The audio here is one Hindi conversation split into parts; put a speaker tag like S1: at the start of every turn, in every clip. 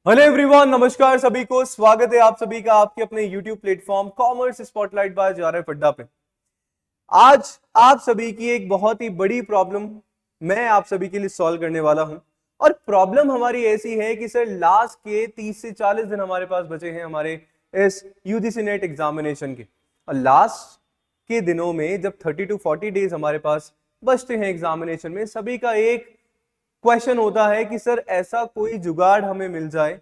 S1: हेलो एवरीवन, नमस्कार सभी को। स्वागत है आप सभी का आपके अपने YouTube platform commerce spotlight by JRF Adda पे। आज आप सभी की एक बहुत ही बड़ी प्रॉब्लम मैं आप सभी के लिए सॉल्व करने वाला हूं। और प्रॉब्लम हमारी ऐसी है कि सर लास्ट के 30 से 40 दिन हमारे पास बचे हैं हमारे इस UGC नेट एग्जामिनेशन के। और लास्ट के दिनों में जब 30 to 40 डेज हमारे पास बचते हैं एग्जामिनेशन में, सभी का एक क्वेश्चन होता है कि सर ऐसा कोई जुगाड़ हमें मिल जाए,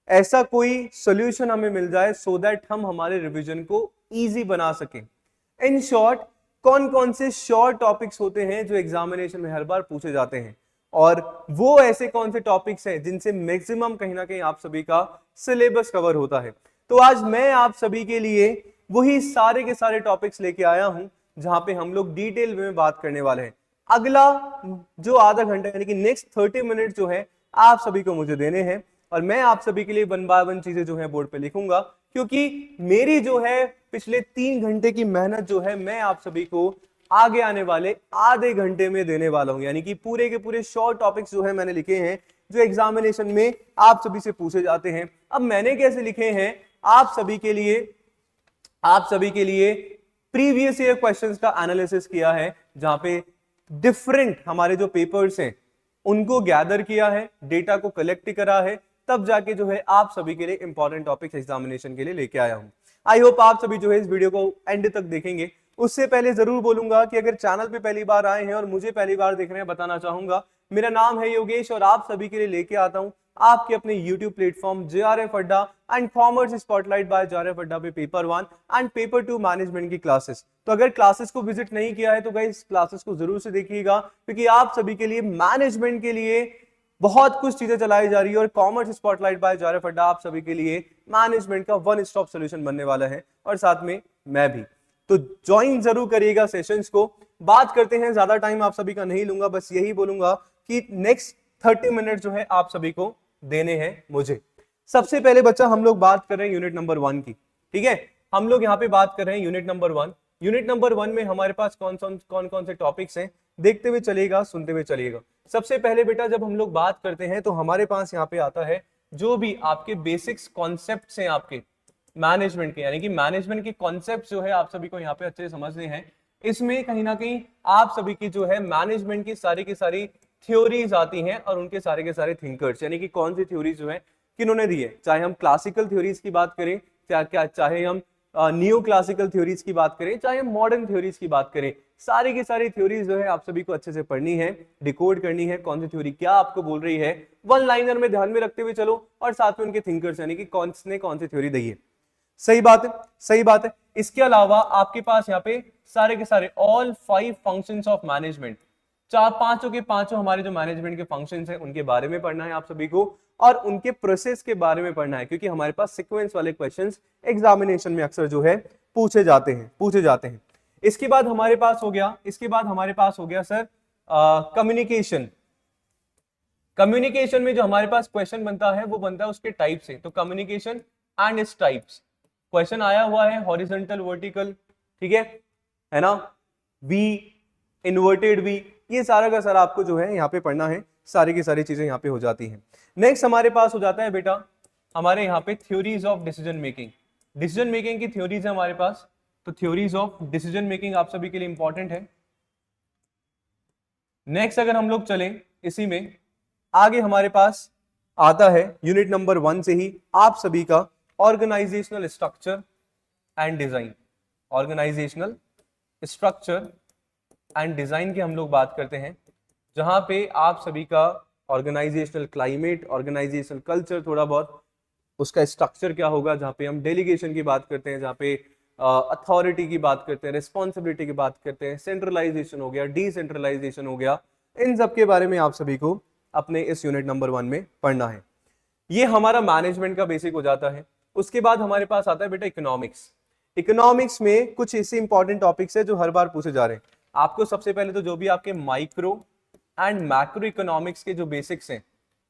S1: ऐसा कोई सॉल्यूशन हमें मिल जाए सो दैट हम हमारे रिवीजन को इजी बना सकें। इन शॉर्ट, कौन कौन से शॉर्ट टॉपिक्स होते हैं जो एग्जामिनेशन में हर बार पूछे जाते हैं, और वो ऐसे कौन से टॉपिक्स हैं जिनसे मैक्सिमम कहीं ना कहीं आप सभी का सिलेबस कवर होता है। तो आज मैं आप सभी के लिए वही सारे के सारे टॉपिक्स लेके आया हूं जहां पे हम लोग डिटेल में बात करने वाले हैं। अगला जो आधा घंटा यानी कि नेक्स्ट 30 मिनट जो है आप सभी को मुझे देने हैं, और मैं आप सभी के लिए वन बाय वन चीजें जो है बोर्ड पे लिखूंगा, क्योंकि मेरी जो है पिछले 3 घंटे की मेहनत जो है मैं आप सभी को आगे आने वाले आधे घंटे में देने वाला हूं। यानी कि पूरे के पूरे शॉर्ट टॉपिक्स जो है मैंने लिखे हैं जो एग्जामिनेशन में आप सभी से पूछे जाते हैं। अब मैंने कैसे लिखे हैं आप सभी के लिए प्रीवियस ईयर क्वेश्चंस का एनालिसिस किया है, जहां पे डिफरेंट हमारे जो पेपर्स हैं उनको गैदर किया है, डेटा को कलेक्ट करा है, तब जाके जो है आप सभी के लिए इंपॉर्टेंट टॉपिक्स एग्जामिनेशन के लिए लेके आया हूं। आई होप आप सभी जो है इस वीडियो को एंड तक देखेंगे। उससे पहले जरूर बोलूंगा कि अगर चैनल पे पहली बार आए हैं और मुझे पहली बार देख रहे हैं, बताना चाहूंगा मेरा नाम है योगेश और आप सभी के लिए लेके आता हूं आपके अपने YouTube platform JRF Adda and commerce spotlight by JRF Adda पे पेपर 1 एंड पेपर 2 मैनेजमेंट की क्लासेस। तो अगर क्लासेस को विजिट नहीं किया है तो गाइस क्लासेस को जरूर से देखिएगा, क्योंकि आप सभी के लिए मैनेजमेंट के लिए बहुत कुछ चीजें चलाई जा रही है और कॉमर्स स्पॉटलाइट बाय JRF अड्डा आप सभी के लिए मैनेजमेंट का वन स्टॉप सोल्यूशन बनने वाला है, और साथ में मैं भी। तो ज्वाइन जरूर करिएगा सेशंस को। बात करते हैं, ज्यादा टाइम आप सभी का नहीं लूंगा, बस यही बोलूंगा कि नेक्स्ट 30 मिनट जो है आप सभी को देने हैं मुझे। सबसे पहले बच्चा हम लोग बात कर रहे हैं यूनिट नंबर 1 की। ठीक है, हम लोग यहाँ पे बात कर रहे हैं यूनिट नंबर 1। यूनिट नंबर 1 में हमारे पास कौन कौन से टॉपिक्स हैं, देखते हुए चलिएगा, सुनते हुए चलिएगा। सबसे पहले बेटा जब हम लोग बात करते हैं तो हमारे पास यहाँ पे आता है जो भी आपके बेसिक्स कॉन्सेप्ट्स हैं आपके मैनेजमेंट के, यानी कि मैनेजमेंट के कॉन्सेप्ट जो है आप सभी को यहाँ पे अच्छे से समझने हैं। इसमें कहीं ना कहीं आप सभी की जो है मैनेजमेंट की सारी थ्योरीज आती हैं और उनके सारे के सारे थिंकर्स, यानी कि कौन सी थ्योरीज जो है किन्होंने दी है, चाहे हम क्लासिकल थ्योरीज की बात करें, चाहे हम न्यू क्लासिकल थ्योरीज की बात करें, चाहे हम मॉडर्न थ्योरीज की बात करें, सारी की सारी थ्योरीज जो है आप सभी को अच्छे से पढ़नी है, डिकोड करनी है, कौन सी थ्योरी क्या आपको बोल रही है, वन लाइनर में ध्यान में रखते हुए चलो, और साथ में उनके थिंकर्स यानी कि कौन सी थ्योरी दी है। सही बात है, सही बात है। इसके अलावा आपके पास यहाँ पे सारे के सारे ऑल 5 फंक्शंस ऑफ मैनेजमेंट, पांचों के पांचों हमारे जो मैनेजमेंट के फंक्शंस हैं उनके बारे में पढ़ना है आप सभी को, और उनके प्रोसेस के बारे में पढ़ना है, क्योंकि हमारे पास सीक्वेंस वाले क्वेश्चंस एग्जामिनेशन में अक्सर जो है पूछे जाते हैं। इसके बाद हमारे पास हो गया सर कम्युनिकेशन। कम्युनिकेशन में जो हमारे पास क्वेश्चन बनता है वो बनता है उसके टाइप से। तो communication and its types question आया हुआ है, हॉरिजॉन्टल, वर्टिकल, ठीक है ना, वी, इन्वर्टेड वी, ये सारा का सारा आपको जो है यहाँ पे पढ़ना है, सारी की सारी चीजें यहाँ पे हो जाती हैं। नेक्स्ट हमारे पास हो जाता है बेटा हमारे यहाँ पे theories of decision making. Decision making की थ्योरीज है हमारे पास, तो थ्योरीज ऑफ डिसीजन मेकिंग आप सभी के लिए इंपॉर्टेंट है। नेक्स्ट अगर हम लोग चलें इसी में आगे, हमारे पास आता है यूनिट नंबर 1 से ही आप सभी का organisational structure and design. Organisational structure and design की हम लोग बात करते हैं, जहां पे आप सभी का ऑर्गेनाइजेशनल क्लाइमेट, ऑर्गेनाइजेशनल कल्चर, थोड़ा बहुत उसका स्ट्रक्चर क्या होगा, जहां पे हम डेलीगेशन की बात करते हैं, जहां पे अथॉरिटी की बात करते हैं, रिस्पॉन्सिबिलिटी की बात करते हैं, सेंट्रलाइजेशन हो गया, डिसेंट्रलाइजेशन हो गया, इन सब के बारे में आप सभी को अपने इस यूनिट नंबर 1 में पढ़ना है। ये हमारा मैनेजमेंट का बेसिक हो जाता है। उसके बाद हमारे पास आता है बेटा इकोनॉमिक्स। इकोनॉमिक्स में कुछ ऐसे इंपॉर्टेंट टॉपिक्स है जो हर बार पूछे जा रहे हैं आपको। सबसे पहले तो जो भी आपके माइक्रो एंड मैक्रो इकोनॉमिक्स के जो बेसिक्स हैं,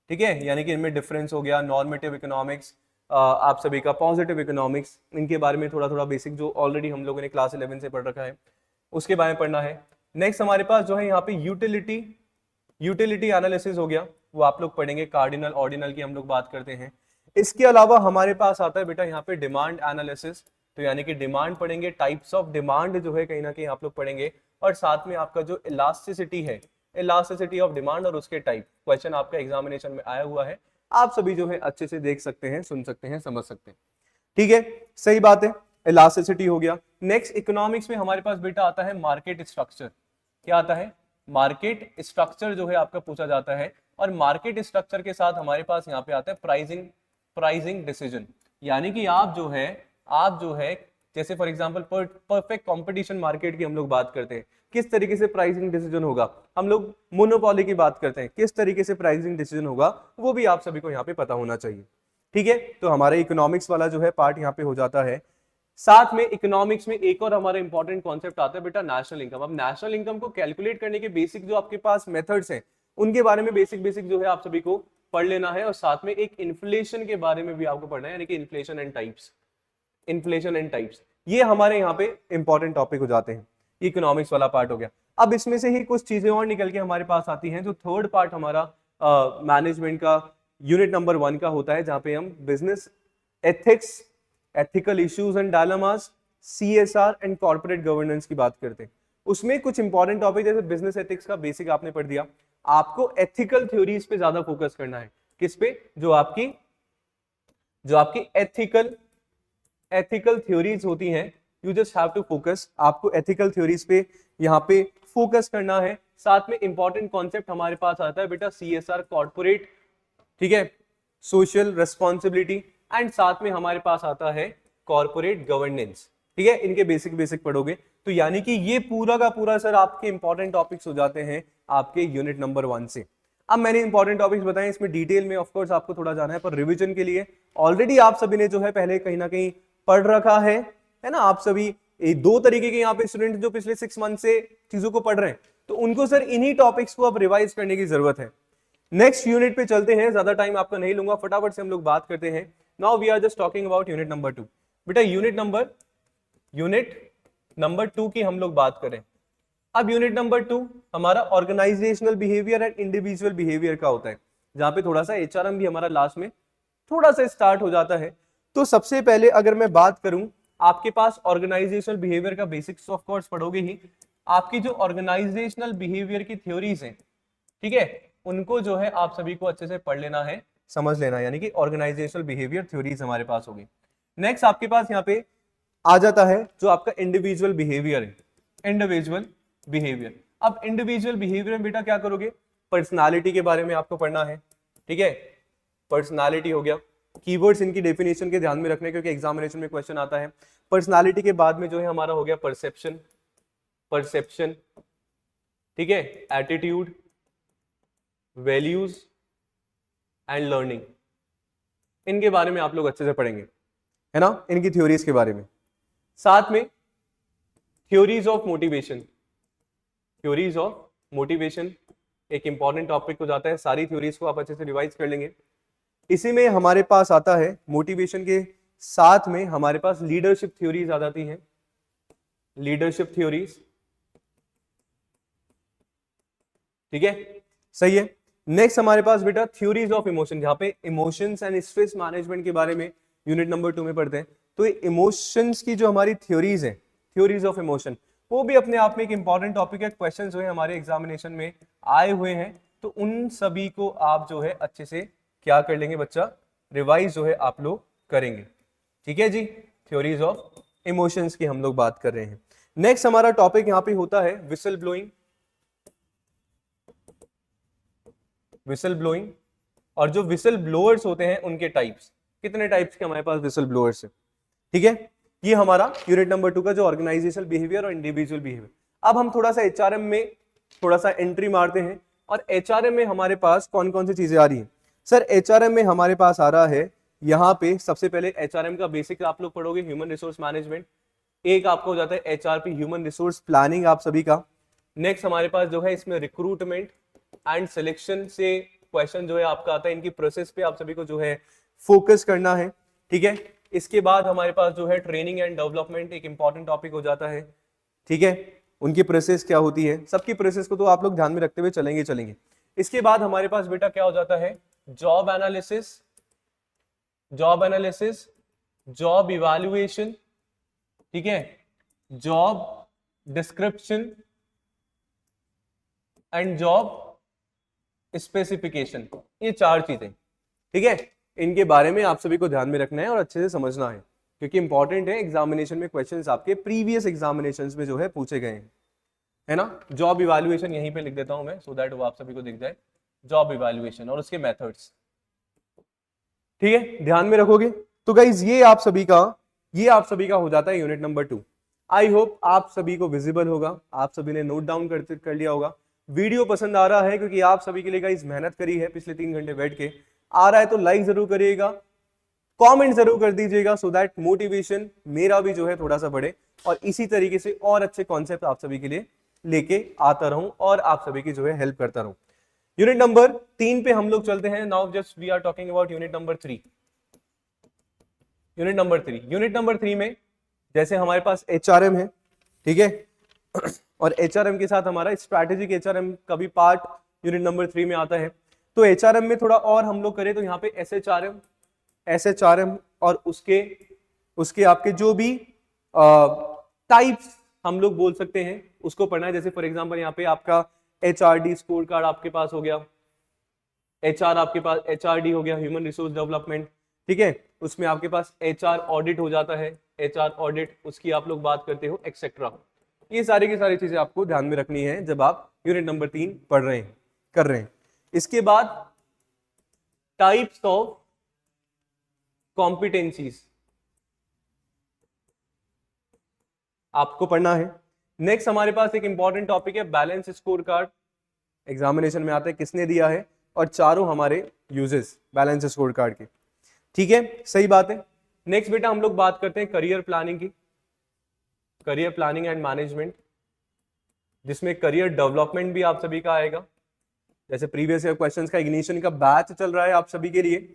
S1: ठीक है, यानी कि इनमें डिफरेंस हो गया, नॉर्मेटिव इकोनॉमिक्स, आप सभी का पॉजिटिव इकोनॉमिक्स, इनके बारे में थोड़ा थोड़ा बेसिक जो ऑलरेडी हम लोगों ने क्लास 11 से पढ़ रखा है उसके बारे में पढ़ना है। नेक्स्ट हमारे पास जो है यहाँ पे यूटिलिटी एनालिसिस हो गया, वो आप लोग पढ़ेंगे, कार्डिनल ऑर्डिनल की हम लोग बात करते हैं। इसके अलावा हमारे पास आता है बेटा यहाँ पे डिमांड एनालिसिस, तो यानी कि डिमांड पढ़ेंगे, टाइप्स ऑफ डिमांड जो है कहीं ना कहीं आप लोग पढ़ेंगे, और साथ में आपका जो इलास्टिसिटी है, इलास्टिसिटी ऑफ डिमांड और उसके टाइप, क्वेश्चन आपका एग्जामिनेशन में आया हुआ है, आप सभी जो है अच्छे से देख सकते हैं, सुन सकते हैं, समझ सकते हैं। ठीक है, सही बात है, इलास्टिसिटी हो गया। नेक्स्ट इकोनॉमिक्स में हमारे पास बेटा आता है मार्केट स्ट्रक्चर। क्या आता है? मार्केट स्ट्रक्चर जो है आपका पूछा जाता है, और मार्केट स्ट्रक्चर के साथ हमारे पास यहाँ पे आता है प्राइसिंग डिसीजन, यानी कि आप जो है जैसे for example perfect competition market की हम लोग बात करते हैं, किस तरीके से प्राइसिंग डिसीजन होगा। हम लोग मोनोपोली की बात करते हैं, किस तरीके से प्राइसिंग डिसीजन होगा, वो भी आप सभी को यहाँ पे पता होना चाहिए। ठीक है, तो हमारा इकोनॉमिक्स वाला जो है पार्ट यहाँ पे हो जाता है। साथ में इकोनॉमिक्स में एक और हमारा इंपॉर्टेंट कॉन्सेप्ट आता है बेटा नेशनल इनकम। अब नेशनल इनकम को कैलकुलेट करने के बेसिक जो आपके पास मेथड्स हैं, उनके बारे में बेसिक जो है आप सभी को पढ़ लेना है, और साथ में एक इन्फ्लेशन के बारे में भी आपको पढ़ना है, यानी कि इन्फ्लेशन एंड टाइप्स, ये हमारे यहाँ पे इंपॉर्टेंट टॉपिक हो जाते हैं। इकोनॉमिक्स वाला पार्ट हो गया। अब इसमें से ही कुछ चीजें और निकल के हमारे पास आती हैं, जो थर्ड पार्ट हमारा मैनेजमेंट का यूनिट नंबर 1 का होता है, जहां पे हम business ethics, ethical issues and dilemmas, CSR and corporate governance की बात करते हैं। उसमें कुछ इंपॉर्टेंट टॉपिक जैसे बिजनेस एथिक्स का बेसिक आपने पढ़ दिया, आपको एथिकल थ्योरीज पे ज्यादा फोकस करना है। किस पे? जो आपकी एथिकल थ्योरीज होती हैं, you just have to focus, आपको एथिकल थ्योरीज पे यहाँ पे फोकस करना है। साथ में इंपॉर्टेंट कॉन्सेप्ट हमारे पास आता है बेटा सीएसआर, कॉर्पोरेट, ठीक है, सोशल रेस्पॉन्सिबिलिटी, एंड साथ में हमारे पास आता है कॉर्पोरेट गवर्नेंस। ठीक है, इनके बेसिक पढ़ोगे तो यानी कि ये पूरा का पूरा सर आपके इंपॉर्टेंट टॉपिक्स हो जाते हैं आपके यूनिट नंबर 1 से। अब मैंने इंपॉर्टेंट टॉपिक्स बताए, इसमें डिटेल में ऑफ कोर्स आपको थोड़ा जाना है, पर रिवीजन के लिए ऑलरेडी आप सभी ने जो है पहले कहीं ना कहीं पढ़ रखा है ना। आप सभी दो तरीके के यहाँ पे स्टूडेंट जो पिछले 6 मंथ से चीजों को पढ़ रहे हैं, तो उनको सर इन्हीं टॉपिक्स को अब रिवाइज करने की जरूरत है। नेक्स्ट यूनिट पे चलते हैं, ज्यादा टाइम आपका नहीं लूंगा, फटाफट से हम लोग बात करते हैं। Now we are just talking about unit number 2। बेटा यूनिट नंबर 2 की हम लोग बात करें। अब यूनिट नंबर 2 हमारा organisational behaviour and individual behaviour का होता है, जहां पे थोड़ा सा एचआरएम भी हमारा लास्ट में थोड़ा सा स्टार्ट हो जाता है। तो सबसे पहले अगर मैं बात करूं, आपके पास ऑर्गेनाइजेशनल बिहेवियर का बेसिक्स ऑफ कोर्स पढ़ोगे ही। आपकी जो ऑर्गेनाइजेशनल बिहेवियर की थ्योरीज हैं, ठीक है, उनको जो है आप सभी को अच्छे से पढ़ लेना है, समझ लेना है, यानी कि ऑर्गेनाइजेशनल बिहेवियर थ्योरीज हमारे पास होगी। नेक्स्ट आपके पास यहाँ पे आ जाता है जो आपका इंडिविजुअल बिहेवियर है, इंडिविजुअल बिहेवियर। अब इंडिविजुअल बिहेवियर में बेटा क्या करोगे? पर्सनालिटी के बारे में आपको पढ़ना है, ठीक है, पर्सनालिटी हो गया। कीवर्ड्स इनकी डेफिनेशन के ध्यान में रखने, क्योंकि एग्जामिनेशन में क्वेश्चन आता है। पर्सनालिटी के बाद में जो है हमारा हो गया परसेप्शन, ठीक है, एटीट्यूड, वैल्यूज एंड लर्निंग, इनके बारे में आप लोग अच्छे से पढ़ेंगे, है ना, इनकी थ्योरीज के बारे में। साथ में थ्योरीज ऑफ मोटिवेशन एक इंपॉर्टेंट टॉपिक हो जाता है, सारी थ्योरीज को आप अच्छे से रिवाइज कर लेंगे। इसी में हमारे पास आता है मोटिवेशन के साथ में हमारे पास लीडरशिप थ्योरीज आ जाती हैं, लीडरशिप थ्योरीज, ठीक है, सही है। नेक्स्ट हमारे पास बेटा थ्योरीज ऑफ इमोशन, जहां पे इमोशंस एंड स्ट्रेस मैनेजमेंट के बारे में यूनिट नंबर 2 में पढ़ते हैं। तो इमोशंस की जो हमारी थ्योरीज है, थ्योरीज ऑफ इमोशन, वो भी अपने आप में एक इंपॉर्टेंट टॉपिक है। क्वेश्चन जो है हमारे एग्जामिनेशन में आए हुए हैं, तो उन सभी को आप जो है अच्छे से क्या कर लेंगे बच्चा? रिवाइज जो है आप लोग करेंगे, ठीक है जी। थ्योरीज ऑफ इमोशंस की हम लोग बात कर रहे हैं। नेक्स्ट हमारा टॉपिक यहाँ पे होता है विसल ब्लोइंग, और जो विसल ब्लोअर्स होते हैं उनके टाइप्स, कितने टाइप्स के हमारे पास विसल ब्लोअर्स है, ठीक है। ये हमारा यूनिट नंबर 2 का जो ऑर्गेनाइजेशनल बिहेवियर और इंडिविजुअल बिहेवियर। अब हम थोड़ा सा एचआरएम में थोड़ा सा एंट्री मारते हैं, और एचआरएम में हमारे पास कौन कौन सी चीजें आ रही हैं सर? एचआरएम में हमारे पास आ रहा है यहाँ पे सबसे पहले एचआरएम का बेसिक आप लोग पढ़ोगे, ह्यूमन रिसोर्स मैनेजमेंट। एक आपको हो जाता है एचआरपी, ह्यूमन रिसोर्स प्लानिंग, आप सभी का। नेक्स्ट हमारे पास जो है इसमें रिक्रूटमेंट एंड सिलेक्शन से क्वेश्चन जो है आपका आता है, इनकी प्रोसेस पे आप सभी को जो है फोकस करना है, ठीक है। इसके बाद हमारे पास जो है ट्रेनिंग एंड डेवलपमेंट एक इंपॉर्टेंट टॉपिक हो जाता है, ठीक है। उनकी प्रोसेस क्या होती है, सबकी प्रोसेस को तो आप लोग ध्यान में रखते हुए चलेंगे। इसके बाद हमारे पास बेटा क्या हो जाता है, job analysis, job analysis, job evaluation, ठीक है, job description and job specification, ये 4 चीजें, ठीक है। इनके बारे में आप सभी को ध्यान में रखना है और अच्छे से समझना है, क्योंकि इंपॉर्टेंट है, एग्जामिनेशन में क्वेश्चंस आपके प्रीवियस एग्जामिनेशंस में जो है पूछे गए हैं, है ना। जॉब इवैल्यूएशन यहीं पे लिख देता हूं मैं, सो दैट वो आप सभी को दिख जाए, जॉब इवैल्यूएशन और उसके मेथड्स, ठीक है, ध्यान में रखोगे। तो गाइज ये आप सभी का हो जाता है यूनिट नंबर 2। आई होप आप सभी को विजिबल होगा, आप सभी ने नोट डाउन कर लिया होगा। वीडियो पसंद आ रहा है, क्योंकि आप सभी के लिए गाइज मेहनत करी है पिछले 3 घंटे बैठ के, आ रहा है तो लाइक जरूर करिएगा, कमेंट जरूर कर दीजिएगा, सो दैट मोटिवेशन मेरा भी जो है थोड़ा सा बढ़े और इसी तरीके से और अच्छे कॉन्सेप्ट आप सभी के लिए लेके आता रहूं और आप सभी की जो है हेल्प करता रहूं। यूनिट नंबर 3 पे हम लोग चलते हैं। Now just we are talking about unit number 3। Unit number 3 में जैसे हमारे पास एचआरएम है, ठीक है, और एचआरएम के साथ हमारा स्ट्रैटेजिक एचआरएम का भी पार्ट यूनिट नंबर 3 में आता है। तो एचआरएम में थोड़ा और हम लोग करें तो यहाँ पे एसएचआरएम और उसके आपके जो भी टाइप्स हम लोग बोल सकते हैं उसको पढ़ना है। जैसे फॉर एग्जांपल यहाँ पे आपका एचआरडी स्कोर कार्ड आपके पास हो गया, आपके पास एचआरडी हो गया, ह्यूमन रिसोर्स डेवलपमेंट, ठीक है, उसमें आपके पास एचआर ऑडिट हो जाता है, एचआर ऑडिट उसकी आप लोग बात करते हो, एक्सेट्रा। ये सारी की सारी चीजें आपको ध्यान में रखनी है जब आप यूनिट नंबर 3 पढ़ रहे हैं, कर रहे हैं। इसके बाद टाइप्स ऑफ कॉम्पिटेंसीज आपको पढ़ना है। नेक्स्ट हमारे पास एक इंपॉर्टेंट टॉपिक है बैलेंस स्कोर कार्ड, एग्जामिनेशन में आता है किसने दिया है, और चारों हमारे यूजेस बैलेंस स्कोर कार्ड के, ठीक है, सही बात है। नेक्स्ट बेटा हम लोग बात करते हैं करियर प्लानिंग की, करियर प्लानिंग एंड मैनेजमेंट, जिसमें करियर डेवलपमेंट भी आप सभी का आएगा। जैसे प्रीवियस ईयर क्वेश्चंस का इग्निशन का बैच चल रहा है आप सभी के लिए,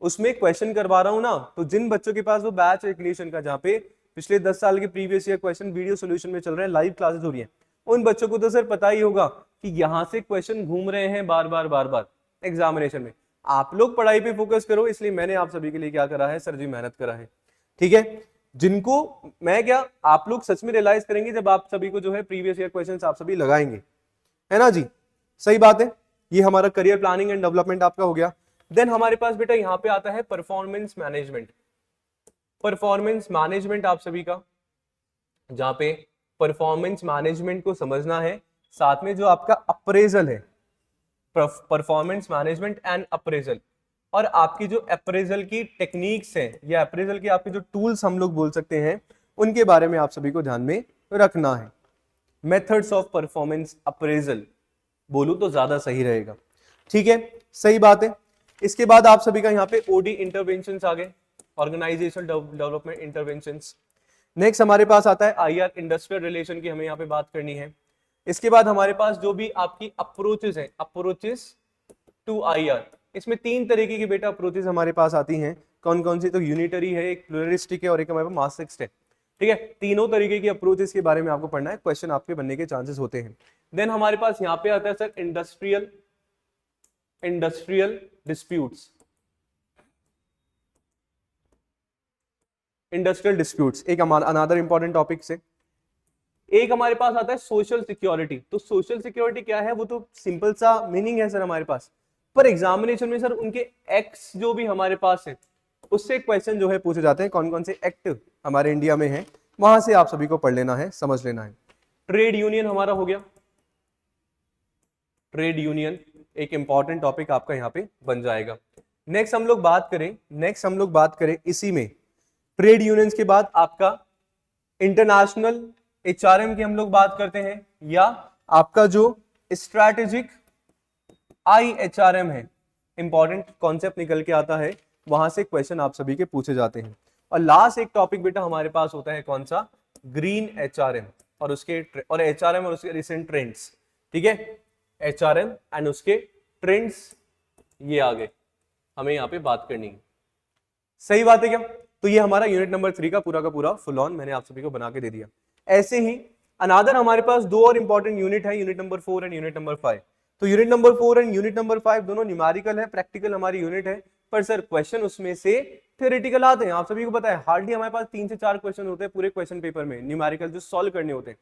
S1: उसमें क्वेश्चन करवा रहा हूं ना, तो जिन बच्चों के पास वो बैच है इग्निशन का, जहाँ पे पिछले 10 साल के previous year question video solution में चल रहे हैं, लाइव क्लासेस हो रही है, उन बच्चों को तो सर पता ही होगा कि यहाँ से क्वेश्चन घूम रहे हैं बार बार एग्जामिनेशन में। आप लोग पढ़ाई पे फोकस करो, इसलिए मैंने आप सभी के लिए क्या करा है सर जी, मेहनत करा है, ठीक है। जिनको मैं क्या, आप लोग सच में रियलाइज करेंगे जब आप सभी को जो है प्रीवियस ईयर क्वेश्चंस आप सभी लगाएंगे, है ना जी, सही बात है। ये हमारा करियर प्लानिंग एंड डेवलपमेंट आपका हो गया। देन हमारे पास बेटा यहाँ पे आता है परफॉर्मेंस मैनेजमेंट, परफॉर्मेंस मैनेजमेंट आप सभी का, जहां पे परफॉर्मेंस मैनेजमेंट को समझना है, साथ में जो आपका अप्रेजल है, परफॉर्मेंस मैनेजमेंट एंड अप्रेजल, और आपकी जो अप्रेजल की टेक्निक्स हैं या अप्रेजल के आपके जो टूल्स हम लोग बोल सकते हैं, उनके बारे में आप सभी को ध्यान में रखना है। मेथड्स ऑफ परफॉर्मेंस अप्रेजल बोलूं तो ज्यादा सही रहेगा, ठीक है, सही बात है। इसके बाद आप सभी का यहाँ पे ओडी इंटरवेंशंस आ गए, ऑर्गेनाइजेशनल डेवलपमेंट इंटरवेंशंस। नेक्स्ट हमारे पास आता है आईआर, इंडस्ट्रियल रिलेशन की हमें यहाँ पे बात करनी है। इसके बाद हमारे पास जो भी आपकी अप्रोचेस हैं, अप्रोचेस टू आईआर, इसमें 3 तरीके की बेटा अप्रोचेस हमारे पास आती हैं। कौन कौन सी, तो यूनिटरी है, एक प्लुरलिस्टिक है और एक हमारे पास मास्टिक्स है, ठीक है। तीनों तरीके की अप्रोचेस के बारे में आपको पढ़ना है, क्वेश्चन आपके बनने के चांसेस होते हैं। देन हमारे पास यहाँ पे आता है sir industrial disputes, industrial disputes एक अनदर इंपॉर्टेंट टॉपिक से। एक हमारे पास आता है सोशल सिक्योरिटी। तो सोशल सिक्योरिटी क्या है, वो तो सिंपल सा मीनिंग है सर हमारे पास, पर एग्जामिनेशन में सर उनके एक्ट्स जो भी हमारे पास है उससे क्वेश्चन जो है पूछे जाते हैं, कौन कौन से एक्ट हमारे इंडिया में है, वहां से आप सभी को पढ़ लेना है, समझ लेना है। ट्रेड यूनियन हमारा हो गया, ट्रेड यूनियन एक इंपॉर्टेंट टॉपिक आपका यहाँ पे बन जाएगा। नेक्स्ट हम लोग बात करें इसी में ट्रेड यूनियंस के बाद आपका इंटरनेशनल एचआरएम की हम लोग बात करते हैं, या आपका जो स्ट्रैटेजिक आईएचआरएम है, इंपॉर्टेंट कॉन्सेप्ट निकल के आता है, वहां से क्वेश्चन आप सभी के पूछे जाते हैं। और लास्ट एक टॉपिक बेटा हमारे पास होता है कौन सा, ग्रीन एचआरएम और एचआरएम और उसके रिसेंट ट्रेंड्स, ठीक है, एचआरएम एंड उसके ट्रेंड्स, ये आगे हमें यहाँ पे बात करनी है, सही बात है क्या। तो ये हमारा यूनिट नंबर 3 का पूरा फुल ऑन मैंने आप सभी को बना के दे दिया। ऐसे ही अनादर हमारे पास 2 और इंपॉर्टेंट यूनिट है, unit number 4 and unit number 5। तो unit number 4 and unit number 5 दोनों न्यूमेरिकल है, प्रैक्टिकल हमारी यूनिट है, पर सर क्वेश्चन उसमें से थ्योरेटिकल आते हैं। आप सभी को पता है हार्डली हमारे पास 3 से 4 क्वेश्चन होते हैं पूरे क्वेश्चन पेपर में न्यूमेरिकल जो सॉल्व करने होते हैं।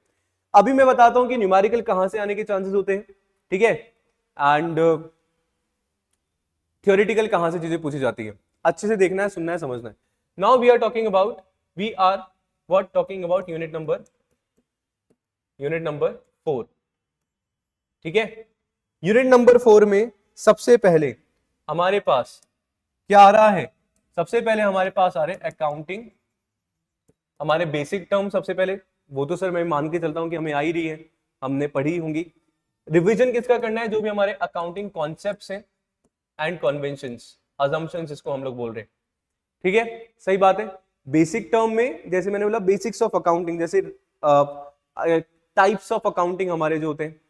S1: अभी मैं बताता हूं कि न्यूमेरिकल कहां से आने के चांसेस होते हैं, ठीक है, एंड थ्योरेटिकल कहां से चीजें पूछी जाती है। अच्छे से देखना है, सुनना है, समझना है। Now we are talking about talking about unit number 4, ठीक है। यूनिट नंबर 4 में सबसे पहले हमारे पास क्या आ रहा है? सबसे पहले हमारे पास आ रहे अकाउंटिंग, हमारे बेसिक टर्म सबसे पहले, वो तो सर मैं मान के चलता हूं कि हमें आ ही रही है, हमने पढ़ी होंगी। रिवीजन किसका करना है? जो भी हमारे अकाउंटिंग कॉन्सेप्ट्स हैं एंड कन्वेंशंस, अजम्पशंस इसको हम लोग बोल रहे हैं, ठीक है, सही बात है। बेसिक टर्म में जैसे मैंने बोला बेसिक्स ऑफ अकाउंटिंग, जैसे टाइप्स ऑफ अकाउंटिंग हमारे जो होते हैं,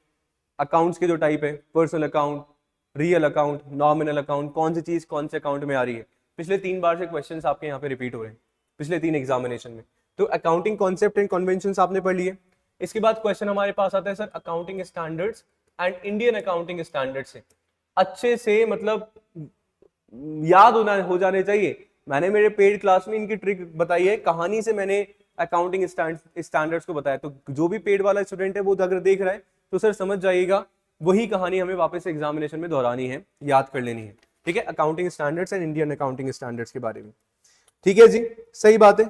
S1: अकाउंट्स के जो टाइप है, personal account, real account, nominal account, कौन सी चीज कौन से अकाउंट में आ रही है। पिछले 3 बार से क्वेश्चंस आपके यहाँ पे रिपीट हो रहे हैं, पिछले 3 एग्जामिनेशन में। तो अकाउंटिंग कॉन्सेप्ट एंड कन्वेंशंस आपने पढ़ लिए। इसके बाद क्वेश्चन हमारे पास आता है sir accounting standards and Indian accounting standards से अच्छे से मतलब याद हो जाने चाहिए। मैंने मेरे पेड क्लास में इनकी ट्रिक बताई है, कहानी से मैंने अकाउंटिंग स्टैंडर्ड्स को बताया। तो जो भी पेड वाला स्टूडेंट है वो अगर देख रहा है तो सर समझ जाइएगा वही कहानी हमें वापस एग्जामिनेशन में दोहरानी है, याद कर लेनी है, ठीक है, accounting standards and Indian accounting standards के बारे में, ठीक है जी, सही बात है।